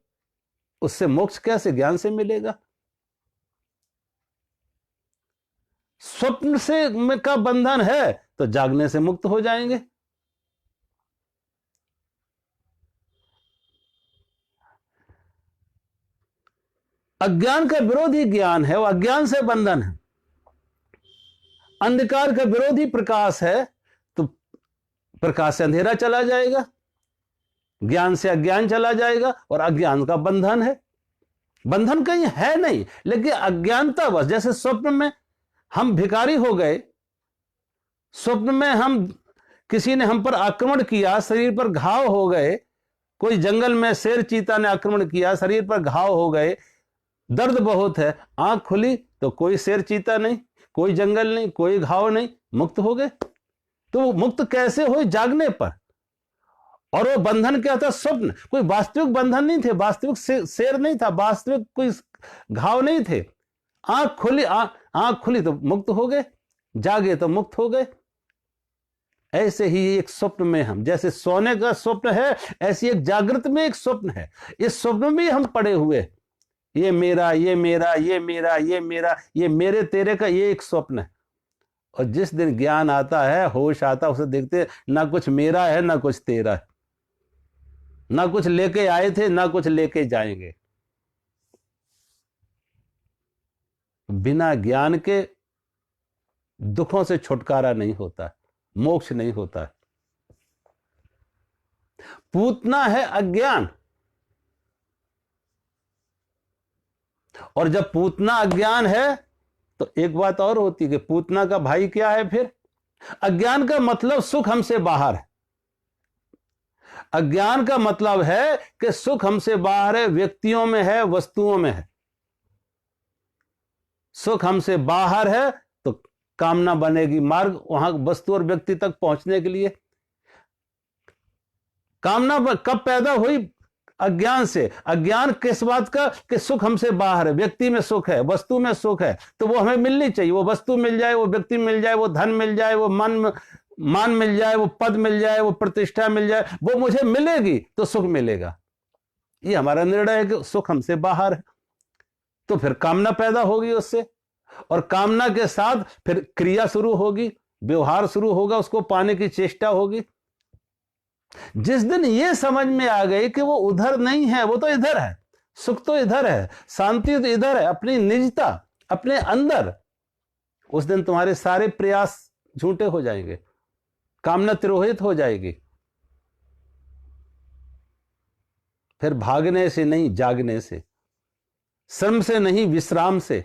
उससे मोक्ष कैसे ज्ञान से मिलेगा। स्वप्न से का बंधन है तो जागने से मुक्त हो जाएंगे। अज्ञान का विरोधी ज्ञान है, वो अज्ञान से बंधन है। अंधकार का विरोधी प्रकाश है, तो प्रकाश से अंधेरा चला जाएगा, ज्ञान से अज्ञान चला जाएगा। और अज्ञान का बंधन है, बंधन कहीं है नहीं, लेकिन अज्ञानता बस। जैसे स्वप्न में हम भिखारी हो गए, स्वप्न में हम किसी ने हम पर आक्रमण किया, शरीर पर घाव हो गए, कोई जंगल में शेर चीता ने आक्रमण किया, शरीर पर घाव हो गए, दर्द बहुत है, आंख खुली तो कोई शेर चीता नहीं, कोई जंगल नहीं, कोई घाव नहीं, मुक्त हो गए। तो वो मुक्त कैसे हुए? जागने पर। और वो बंधन क्या था? स्वप्न। कोई वास्तविक बंधन नहीं थे, वास्तविक शेर नहीं था, वास्तविक कोई घाव नहीं थे। आंख खुली, आंख खुली तो मुक्त हो गए, जागे तो मुक्त हो गए। ऐसे ही एक स्वप्न में हम, जैसे सोने का स्वप्न है, ऐसी एक जागृत में एक स्वप्न है। इस स्वप्न में हम पड़े हुए, ये मेरा, ये मेरा, ये मेरा, ये मेरा, ये मेरे तेरे का, ये एक स्वप्न है। और जिस दिन ज्ञान आता है, होश आता है, उसे देखते हैं ना कुछ मेरा है ना कुछ तेरा है, ना कुछ लेके आए थे ना कुछ लेके जाएंगे। बिना ज्ञान के दुखों से छुटकारा नहीं होता, मोक्ष नहीं होता। पूतना है अज्ञान, और जब पूतना अज्ञान है तो एक बात और होती है कि पूतना का भाई क्या है फिर? अज्ञान का मतलब सुख हमसे बाहर है। अज्ञान का मतलब है कि सुख हमसे बाहर है, व्यक्तियों में है, वस्तुओं में है। सुख हमसे बाहर है तो कामना बनेगी मार्ग वहां वस्तु और व्यक्ति तक पहुंचने के लिए। कामना कब पैदा हुई? अज्ञान से। अज्ञान किस बात का? कि सुख हमसे बाहर है, व्यक्ति में सुख है, वस्तु में सुख है, तो वो हमें मिलनी चाहिए। वो वस्तु मिल जाए, वो व्यक्ति मिल जाए, वो धन मिल जाए, वो मान मिल जाए, वो पद मिल जाए, वो प्रतिष्ठा मिल जाए, वो मुझे मिलेगी तो सुख मिलेगा। ये हमारा निर्णय है कि सुख हमसे बाहर है। तो फिर कामना पैदा होगी उससे, और कामना के साथ फिर क्रिया शुरू होगी, व्यवहार शुरू होगा, उसको पाने की चेष्टा होगी। जिस दिन ये समझ में आ गई कि वो उधर नहीं है, वो तो इधर है, सुख तो इधर है, शांति तो इधर है, अपनी निजता अपने अंदर, उस दिन तुम्हारे सारे प्रयास झूठे हो जाएंगे, कामना तिरोहित हो जाएगी। फिर भागने से नहीं, जागने से, श्रम से नहीं, विश्राम से,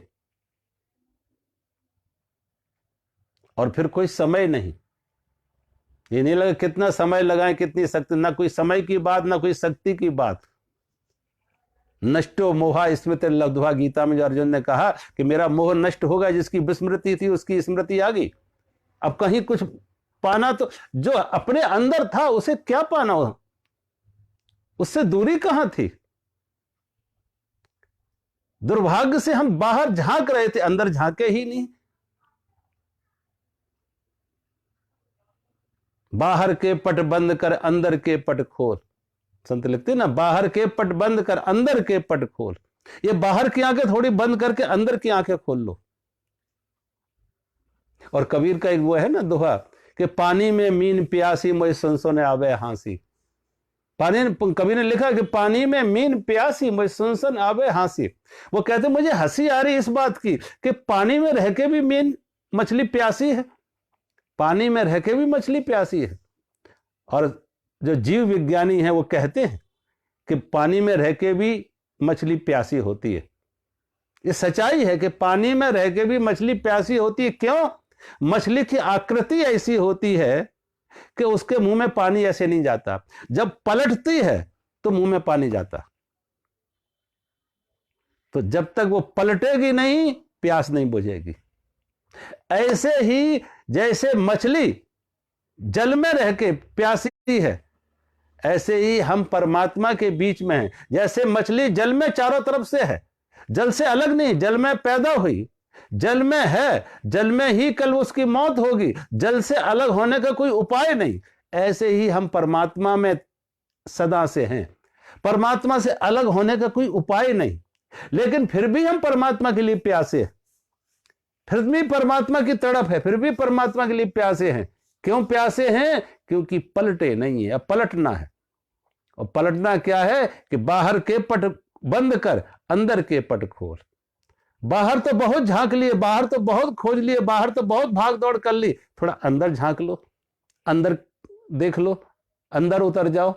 और फिर कोई समय नहीं। ये नहीं लगा कितना समय लगाएं, कितनी शक्ति, ना कोई समय की बात ना कोई शक्ति की बात। नष्टो मोहा स्मृति लब्ध्वा, गीता में जो अर्जुन ने कहा कि मेरा मोह नष्ट होगा, जिसकी विस्मृति थी उसकी स्मृति आ गई। अब कहीं कुछ पाना, तो जो अपने अंदर था उसे क्या पाना, उससे दूरी कहां थी? दुर्भाग्य से हम बाहर झांक रहे थे, अंदर झांके ही नहीं। बाहर के पट बंद कर अंदर के पट खोल, संत लिखते ना, बाहर के पट बंद कर अंदर के पट खोल। ये बाहर की आंखें थोड़ी बंद करके अंदर की आंखें खोल लो। और कबीर का एक वो है ना दोहा कि पानी में मीन प्यासी मुझे सुन ने आवे हांसी। कबीर ने लिखा कि पानी में मीन प्यासी मुझे सुन आवे हांसी। वो कहते मुझे हंसी आ रही इस बात की कि पानी में रह के भी मीन मछली प्यासी है, पानी में रह के भी मछली प्यासी है। और जो जीव विज्ञानी हैं वो कहते हैं कि पानी में रह के भी मछली प्यासी होती है। ये सच्चाई है कि पानी में रह के भी मछली प्यासी होती है। क्यों? मछली की आकृति ऐसी होती है कि उसके मुंह में पानी ऐसे नहीं जाता, जब पलटती है तो मुंह में पानी जाता। तो जब तक वो पलटेगी नहीं, प्यास नहीं बुझेगी। ऐसे ही जैसे मछली जल में रह के प्यासी है, ऐसे ही हम परमात्मा के बीच में हैं। जैसे मछली जल में चारों तरफ से है, जल से अलग नहीं, जल में पैदा हुई, जल में है, जल में ही कल उसकी मौत होगी, जल से अलग होने का कोई उपाय नहीं। ऐसे ही हम परमात्मा में सदा से हैं, परमात्मा से अलग होने का कोई उपाय नहीं। लेकिन फिर भी हम परमात्मा के लिए प्यासे हैं, फिर भी परमात्मा की तड़प है, फिर भी परमात्मा के लिए प्यासे हैं। क्यों प्यासे हैं? क्योंकि पलटे नहीं है, अब पलटना है। और पलटना क्या है कि बाहर के पट बंद कर अंदर के पट खोल। बाहर तो बहुत झांक लिए, बाहर तो बहुत खोज लिए, बाहर तो बहुत भाग दौड़ कर ली, थोड़ा अंदर झांक लो, अंदर देख लो, अंदर उतर जाओ।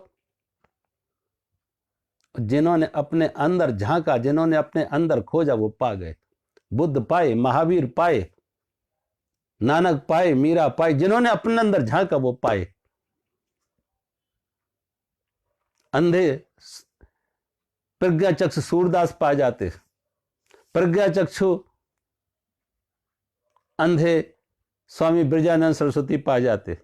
जिन्होंने अपने अंदर झांका, जिन्होंने अपने अंदर खोजा, वो पा गए। बुद्ध पाए, महावीर पाए, नानक पाए, मीरा पाए। जिन्होंने अपने अंदर झांका वो पाए। अंधे प्रज्ञा चक्षु सूरदास पा जाते, प्रज्ञा चक्षु अंधे स्वामी ब्रजानंद सरस्वती पा जाते।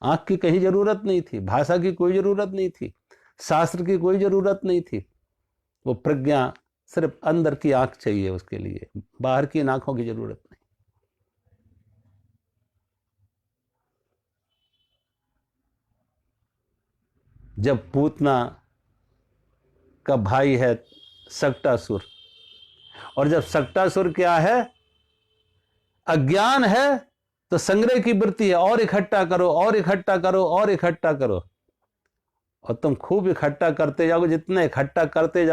आंख की कहीं जरूरत नहीं थी, भाषा की कोई जरूरत नहीं थी, शास्त्र की कोई जरूरत नहीं थी। वो प्रज्ञा, सिर्फ अंदर की आंख चाहिए उसके लिए, बाहर की आंखों की जरूरत नहीं। जब पूतना का भाई है सक्टासुर, और जब सक्टासुर क्या है, अज्ञान है, तो संग्रह की वृत्ति है, और इकट्ठा करो और इकट्ठा करो और इकट्ठा करो, और तुम खूब इकट्ठा करते जाओगे। जितना इकट्ठा करते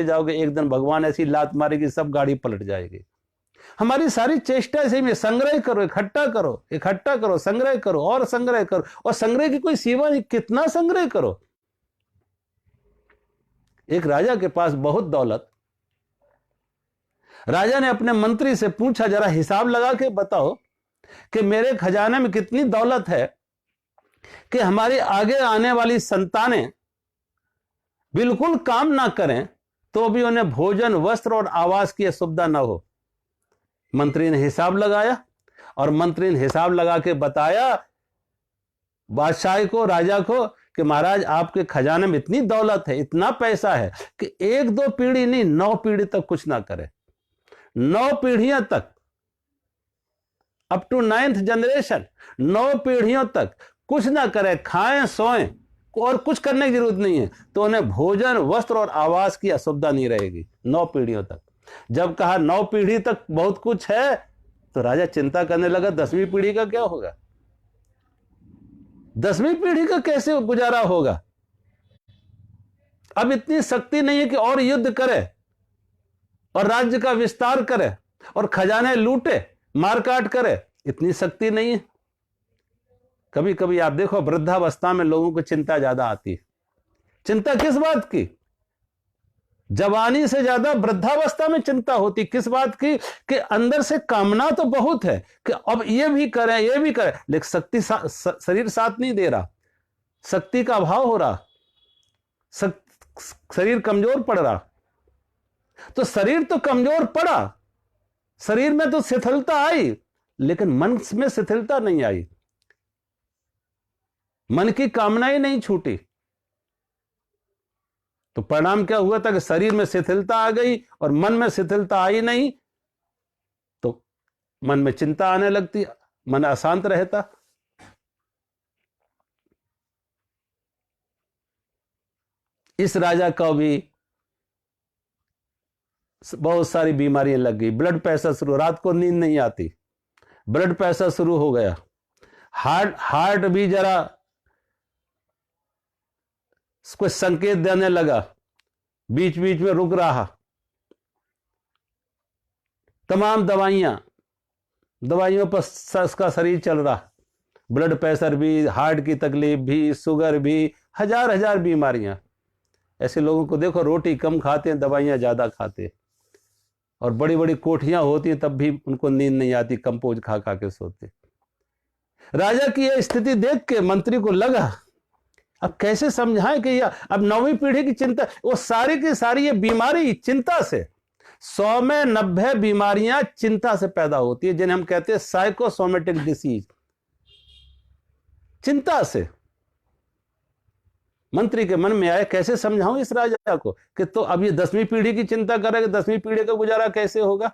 जाओगे एक दिन भगवान ऐसी लात मारेगी सब गाड़ी पलट जाएगी। हमारी सारी चेष्टा इसी में, संग्रह करो, इकट्ठा करो, इकट्ठा करो, संग्रह करो और संग्रह करो, और संग्रह की कोई सीमा नहीं, कितना संग्रह करो। एक राजा के पास बहुत दौलत, राजा ने अपने मंत्री से पूछा, जरा हिसाब लगा के बताओ कि मेरे खजाने में कितनी दौलत है कि हमारी आगे आने वाली संतानें बिल्कुल काम ना करें तो भी उन्हें भोजन, वस्त्र और आवास की सुविधा ना हो। मंत्री ने हिसाब लगाया, और मंत्री ने हिसाब लगा के बताया बादशाह को, राजा को, कि महाराज आपके खजाने में इतनी दौलत है, इतना पैसा है कि 1-2 पीढ़ी नहीं, 9 पीढ़ी तक कुछ ना करे। 9 पीढ़ियों तक, अप टू 9th जनरेशन, 9 पीढ़ियों तक कुछ ना करे, खाएं सोएं और कुछ करने की जरूरत नहीं है, तो उन्हें भोजन, वस्त्र और आवास की असुविधा नहीं रहेगी 9 पीढ़ियों तक। जब कहा 9 पीढ़ी तक बहुत कुछ है, तो राजा चिंता करने लगा 10वीं पीढ़ी का क्या होगा, 10वीं पीढ़ी का कैसे गुजारा होगा। अब इतनी शक्ति नहीं है कि और युद्ध करे और राज्य का विस्तार करे और खजाने लूटे, मारकाट करे, इतनी शक्ति नहीं है। कभी कभी आप देखो वृद्धावस्था में लोगों को चिंता ज्यादा आती है। चिंता किस बात की? जवानी से ज्यादा वृद्धावस्था में चिंता होती। किस बात की? कि अंदर से कामना तो बहुत है कि अब ये भी करें, ये भी करें, लेकिन शक्ति शरीर साथ नहीं दे रहा, शक्ति का अभाव हो रहा, शरीर कमजोर पड़ रहा। तो शरीर तो कमजोर पड़ा, शरीर में तो शिथिलता आई, लेकिन मन में शिथिलता नहीं आई, मन की कामनाएं नहीं छूटी। तो परिणाम क्या हुआ था कि शरीर में शिथिलता आ गई और मन में शिथिलता आई नहीं, तो मन में चिंता आने लगती, मन अशांत रहता। इस राजा को भी बहुत सारी बीमारियां लग गई। ब्लड प्रेशर शुरू, रात को नींद नहीं आती, ब्लड प्रेशर शुरू हो गया, हार्ट भी जरा कुछ संकेत देने लगा, बीच बीच में रुक रहा। तमाम दवाइयों पर उसका शरीर चल रहा, ब्लड प्रेशर भी, हार्ट की तकलीफ भी, शुगर भी, हजार बीमारियां। ऐसे लोगों को देखो, रोटी कम खाते हैं, दवाइयां ज्यादा खाते हैं, और बड़ी बड़ी कोठियां होती हैं तब भी उनको नींद नहीं आती, कंपोज खा खा के सोते। राजा की यह स्थिति देख के मंत्री को लगा अब कैसे समझाएं कि यह अब 9वीं पीढ़ी की चिंता, वो सारी की सारी ये बीमारी चिंता से, 100 में 90 बीमारियां चिंता से पैदा होती है, जिन्हें हम कहते हैं साइकोसोमेटिक डिसीज, चिंता से। मंत्री के मन में आया कैसे समझाऊं इस राजा को कि तो अब ये 10वीं पीढ़ी की चिंता करेगा, 10वीं पीढ़ी का गुजारा कैसे होगा।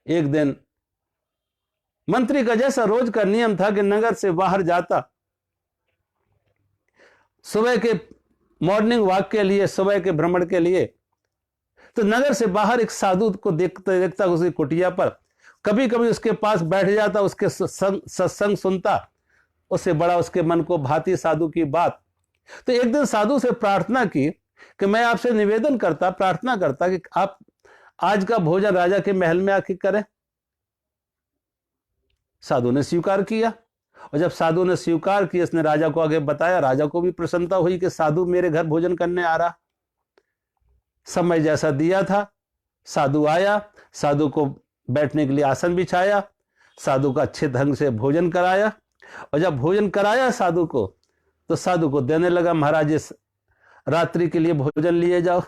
एक दिन मंत्री का जैसा रोज का नियम था कि नगर से बाहर जाता, सुबह के मॉर्निंग वॉक के लिए, सुबह के भ्रमण के लिए, तो नगर से बाहर एक साधु को देखता उसकी कुटिया पर, कभी कभी उसके पास बैठ जाता, उसके सत्संग सुनता, उससे बड़ा उसके मन को भाती साधु की बात। तो एक दिन साधु से प्रार्थना की कि मैं आपसे निवेदन करता, प्रार्थना करता कि आप आज का भोजन राजा के महल में आके करें। साधु ने स्वीकार किया, और जब साधु ने स्वीकार किया, इसने राजा को आगे बताया, राजा को भी प्रसन्नता हुई कि साधु मेरे घर भोजन करने आ रहा। समय जैसा दिया था, साधु आया, साधु को बैठने के लिए आसन बिछाया, साधु का अच्छे ढंग से भोजन कराया, और जब भोजन कराया साधु को, तो साधु को देने लगा, महाराज इस रात्रि के लिए भोजन लिए जाओ।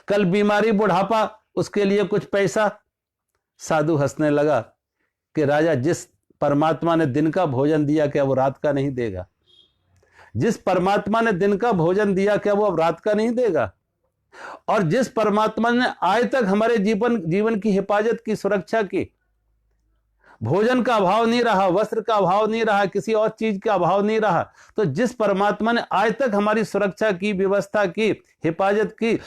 कल बीमारी बुढ़ापा, उसके लिए कुछ पैसा। साधु हंसने लगा कि राजा, जिस परमात्मा ने दिन का भोजन दिया, क्या वो रात का नहीं देगा? जिस परमात्मा ने दिन का भोजन दिया, क्या वो अब रात का नहीं देगा? और जिस परमात्मा ने आज तक हमारे जीवन की हिफाजत की, सुरक्षा की, भोजन का अभाव नहीं रहा, वस्त्र का अभाव नहीं रहा, किसी और चीज का अभाव नहीं रहा, तो जिस परमात्मा ने आज तक हमारी सुरक्षा की, व्यवस्था की, हिफाजत की,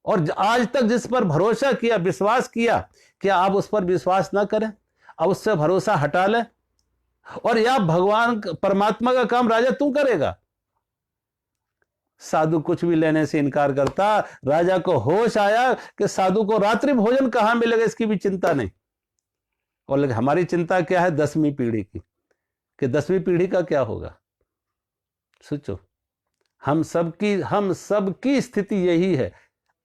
और आज तक जिस पर भरोसा किया, विश्वास किया, क्या आप उस पर विश्वास ना करें? अब उससे भरोसा हटा लें? और या भगवान परमात्मा का काम राजा तू करेगा? साधु कुछ भी लेने से इनकार करता। राजा को होश आया कि साधु को रात्रि भोजन कहां मिलेगा, इसकी भी चिंता नहीं। और लेकिन हमारी चिंता क्या है 10वीं पीढ़ी की, कि 10वीं पीढ़ी का क्या होगा। सोचो, हम सबकी स्थिति यही है।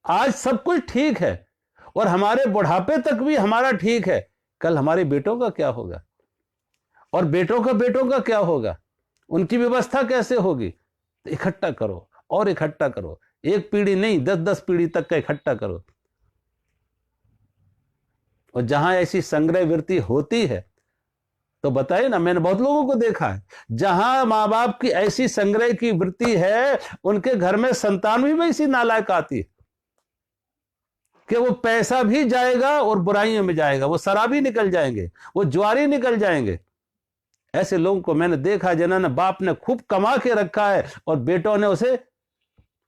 आज सब कुछ ठीक है और हमारे बुढ़ापे तक भी हमारा ठीक है, कल हमारे बेटों का क्या होगा? और बेटों का क्या होगा? उनकी व्यवस्था कैसे होगी? इकट्ठा करो और इकट्ठा करो, एक पीढ़ी नहीं, 10-10 पीढ़ी तक का इकट्ठा करो। और जहां ऐसी संग्रह वृत्ति होती है, तो बताइए ना, मैंने बहुत लोगों को देखा है, जहां माँ बाप की ऐसी संग्रह की वृत्ति है, उनके घर में संतान भी वैसी नालायक आती है कि वो पैसा भी जाएगा और बुराइयों में जाएगा, वो शराबी निकल जाएंगे, वो जुआरी निकल जाएंगे। ऐसे लोगों को मैंने देखा जिन्होंने बाप ने खूब कमा के रखा है और बेटों ने उसे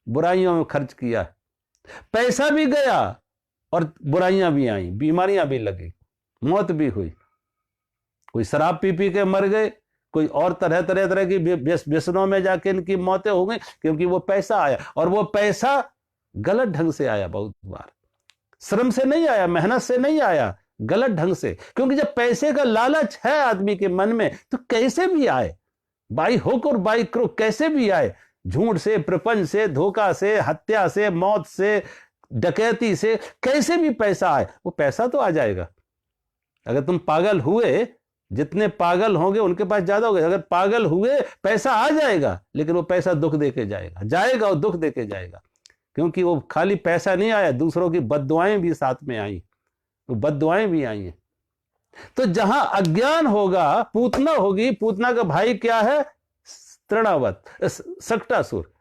बुराइयों में खर्च किया, पैसा भी गया और बुराइयां भी आई, बीमारियां भी लगी, मौत भी हुई। कोई शराब पी पी के मर गए, कोई और तरह की व्यसनों में जाके इनकी मौतें हो गई, क्योंकि वो पैसा आया, और वो पैसा गलत ढंग से आया। बहुत बार श्रम से नहीं आया, मेहनत से नहीं आया, गलत ढंग से। क्योंकि जब पैसे का लालच है आदमी के मन में, तो कैसे भी आए, बाई हुक और बाई क्रुक, कैसे भी आए, झूठ से, प्रपंच से, धोखा से, हत्या से, मौत से, डकैती से, कैसे भी पैसा आए, वो पैसा तो आ जाएगा। अगर तुम पागल हुए, जितने पागल होंगे उनके पास ज्यादा होगा। अगर पागल हुए, पैसा आ जाएगा, लेकिन वो पैसा दुख देके जाएगा और दुख देके जाएगा। क्योंकि वो खाली पैसा नहीं आया, दूसरों की बद्दुआएं भी साथ में आई, वो बद्दुआएं भी आई हैं। तो जहां अज्ञान होगा, पूतना होगी। पूतना का भाई क्या है? तृणावत, सक्टासुर।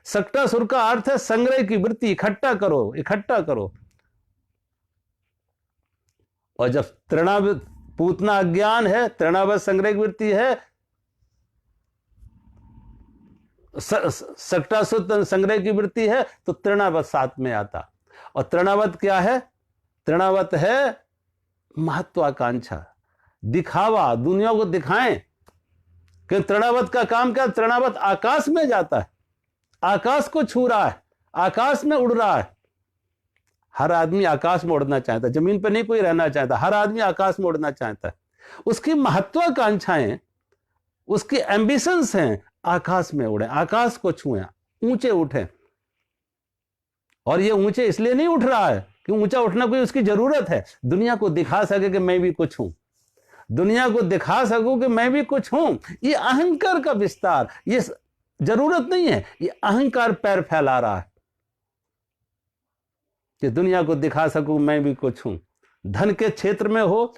सक्टासुर का अर्थ है संग्रह की वृत्ति, इकट्ठा करो, इकट्ठा करो। और जब तृणावत, पूतना अज्ञान है, तृणावत संग्रह की वृत्ति है, सक्टासुर संग्रह की वृत्ति है, तो तृणावत साथ में आता। और तृणावत क्या है? तृणावत है महत्वाकांक्षा, दिखावा, दुनिया को दिखाएं। कि तृणावत का काम क्या? तृणावत आकाश में जाता है, आकाश को छू रहा है, आकाश में उड़ रहा है। हर आदमी आकाश में उड़ना चाहता है, जमीन पर नहीं कोई रहना चाहता, हर आदमी आकाश में उड़ना चाहता है। उसकी महत्वाकांक्षाएं, उसकी एम्बिशंस हैं, आकाश में उड़े, आकाश को छुएं, ऊंचे उठे। और ये ऊंचे इसलिए नहीं उठ रहा है कि ऊंचा उठना कोई उसकी जरूरत है, दुनिया को दिखा सके कि मैं भी कुछ हूं, दुनिया को दिखा सकूं कि मैं भी कुछ हूं। ये अहंकार का विस्तार, ये जरूरत नहीं है, ये अहंकार पैर फैला रहा है कि दुनिया को दिखा सकूं मैं भी कुछ हूं। धन के क्षेत्र में हो,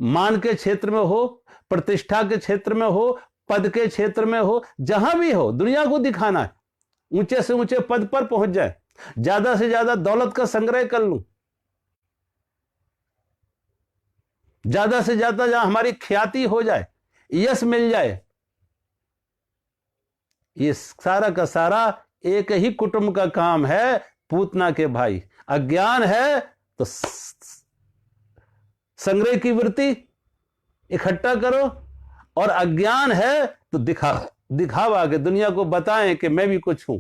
मान के क्षेत्र में हो, प्रतिष्ठा के क्षेत्र में हो, पद के क्षेत्र में हो, जहां भी हो, दुनिया को दिखाना है, ऊंचे से ऊंचे पद पर पहुंच जाए, ज्यादा से ज्यादा दौलत का संग्रह कर लूं, ज्यादा से ज्यादा जहां हमारी ख्याति हो जाए, यश मिल जाए। ये सारा का सारा एक ही कुटुंब का काम है, पूतना के भाई। अज्ञान है तो संग्रह की वृत्ति इकट्ठा करो, और अज्ञान है तो दिखावा के दुनिया को बताएं कि मैं भी कुछ हूं।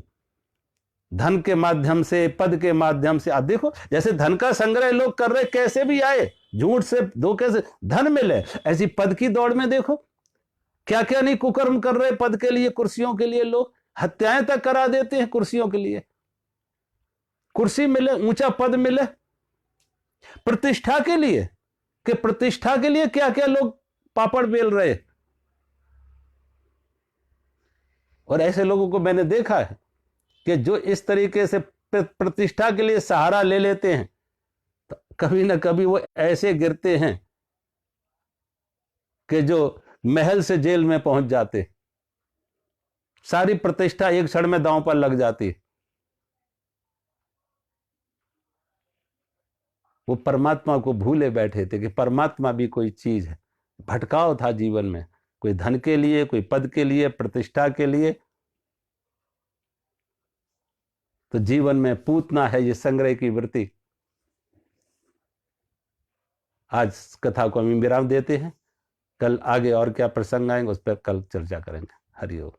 धन के माध्यम से, पद के माध्यम से। आप देखो, जैसे धन का संग्रह लोग कर रहे, कैसे भी आए, झूठ से, धोखे से धन मिले, ऐसी पद की दौड़ में देखो क्या क्या नहीं कुकर्म कर रहे पद के लिए, कुर्सियों के लिए। लोग हत्याएं तक करा देते हैं कुर्सियों के लिए। कुर्सी मिले, ऊंचा पद मिले, प्रतिष्ठा के लिए, कि प्रतिष्ठा के लिए क्या क्या लोग पापड़ बेल रहे। और ऐसे लोगों को मैंने देखा है कि जो इस तरीके से प्रतिष्ठा के लिए सहारा ले लेते हैं तो कभी ना कभी वो ऐसे गिरते हैं कि जो महल से जेल में पहुंच जाते, सारी प्रतिष्ठा एक क्षण में दांव पर लग जाती। वो परमात्मा को भूले बैठे थे कि परमात्मा भी कोई चीज है। भटकाव था जीवन में, कोई धन के लिए, कोई पद के लिए, प्रतिष्ठा के लिए। तो जीवन में पूतना है ये संग्रह की वृत्ति। आज कथा को हम विराम देते हैं। कल आगे और क्या प्रसंग आएंगे उस पर कल चर्चा करेंगे। हरि ओम।